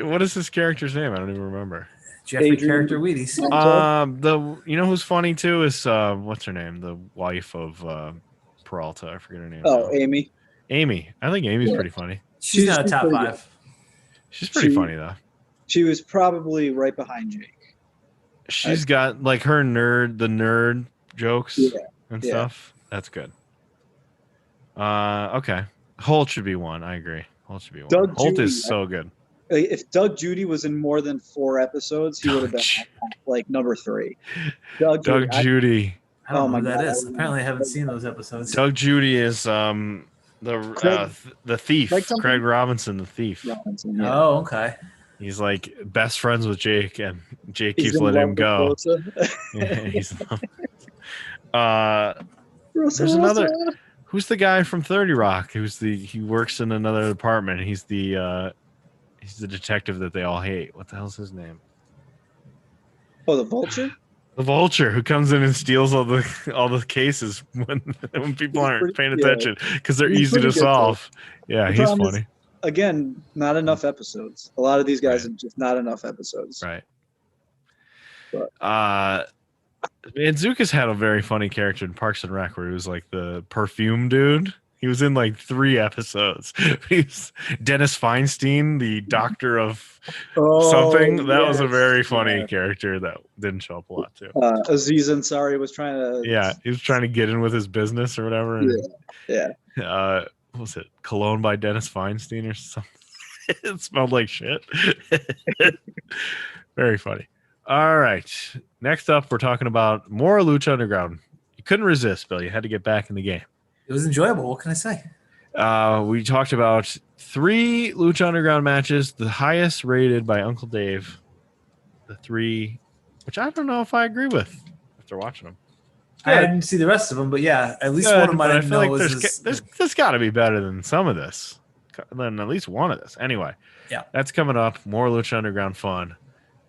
What is his character's name? I don't even remember. Jeffrey Adrian- character Wheaties. You know who's funny too is what's her name? The wife of Peralta. I forget her name. oh, now. Amy. Amy. I think Amy's pretty funny. She's not a she's top pretty 5. She's pretty She- funny though. She was probably right behind Jake. She's got like the nerd jokes Yeah, and yeah. stuff. That's good. Okay. Holt should be 1. I agree. Holt should be 1. Doug Holt Judy, is so good. Like, if Doug Judy was in more than 4 episodes, he would have been like number 3. Doug Judy. I don't Oh know my who that God, is. I Apparently, I haven't seen those episodes. Doug Judy is Craig- the thief. Craig something? Craig Robinson, the thief. Robinson, yeah. Oh, okay. He's like best friends with Jake, and Jake He's keeps in letting love him with go. Rosa. Yeah, he's Rosa, There's another- Rosa. who's the guy from 30 Rock? He works in another department. He's the detective that they all hate. What the hell's his name? Oh, the Vulture. The Vulture, who comes in and steals all the cases when people aren't pretty- paying yeah. attention because they're He's easy to pretty good, solve. Yeah, The he's problem is- funny. Again, not enough episodes. A lot of these guys Right. are just not enough episodes. Right. But- Mantzoukas had a very funny character in Parks and Rec where he was like the perfume dude. He was in like 3 episodes. He's Dennis Feinstein, the doctor of something. That was a yes. very funny Yeah. character that didn't show up a lot too. Aziz Ansari was trying to. Yeah, he was trying to get in with his business or whatever. And, Yeah. what was it? Cologne by Dennis Feinstein or something? It smelled like shit. Very funny. All right. Next up, we're talking about more Lucha Underground. You couldn't resist, Bill. You had to get back in the game. It was enjoyable. What can I say? We talked about 3 Lucha Underground matches, the highest rated by Uncle Dave. The 3, which I don't know if I agree with after watching them. I didn't see the rest of them, but yeah, at least Good, one of them but I I didn't feel know like was. there's got to be better than some of this, than at least one of this. Anyway, Yeah. that's coming up. More Lucha Underground fun,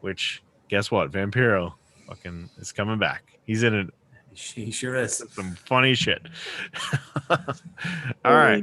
which guess what? Vampiro fucking is coming back. He's in it. He sure is. Some funny shit. All right.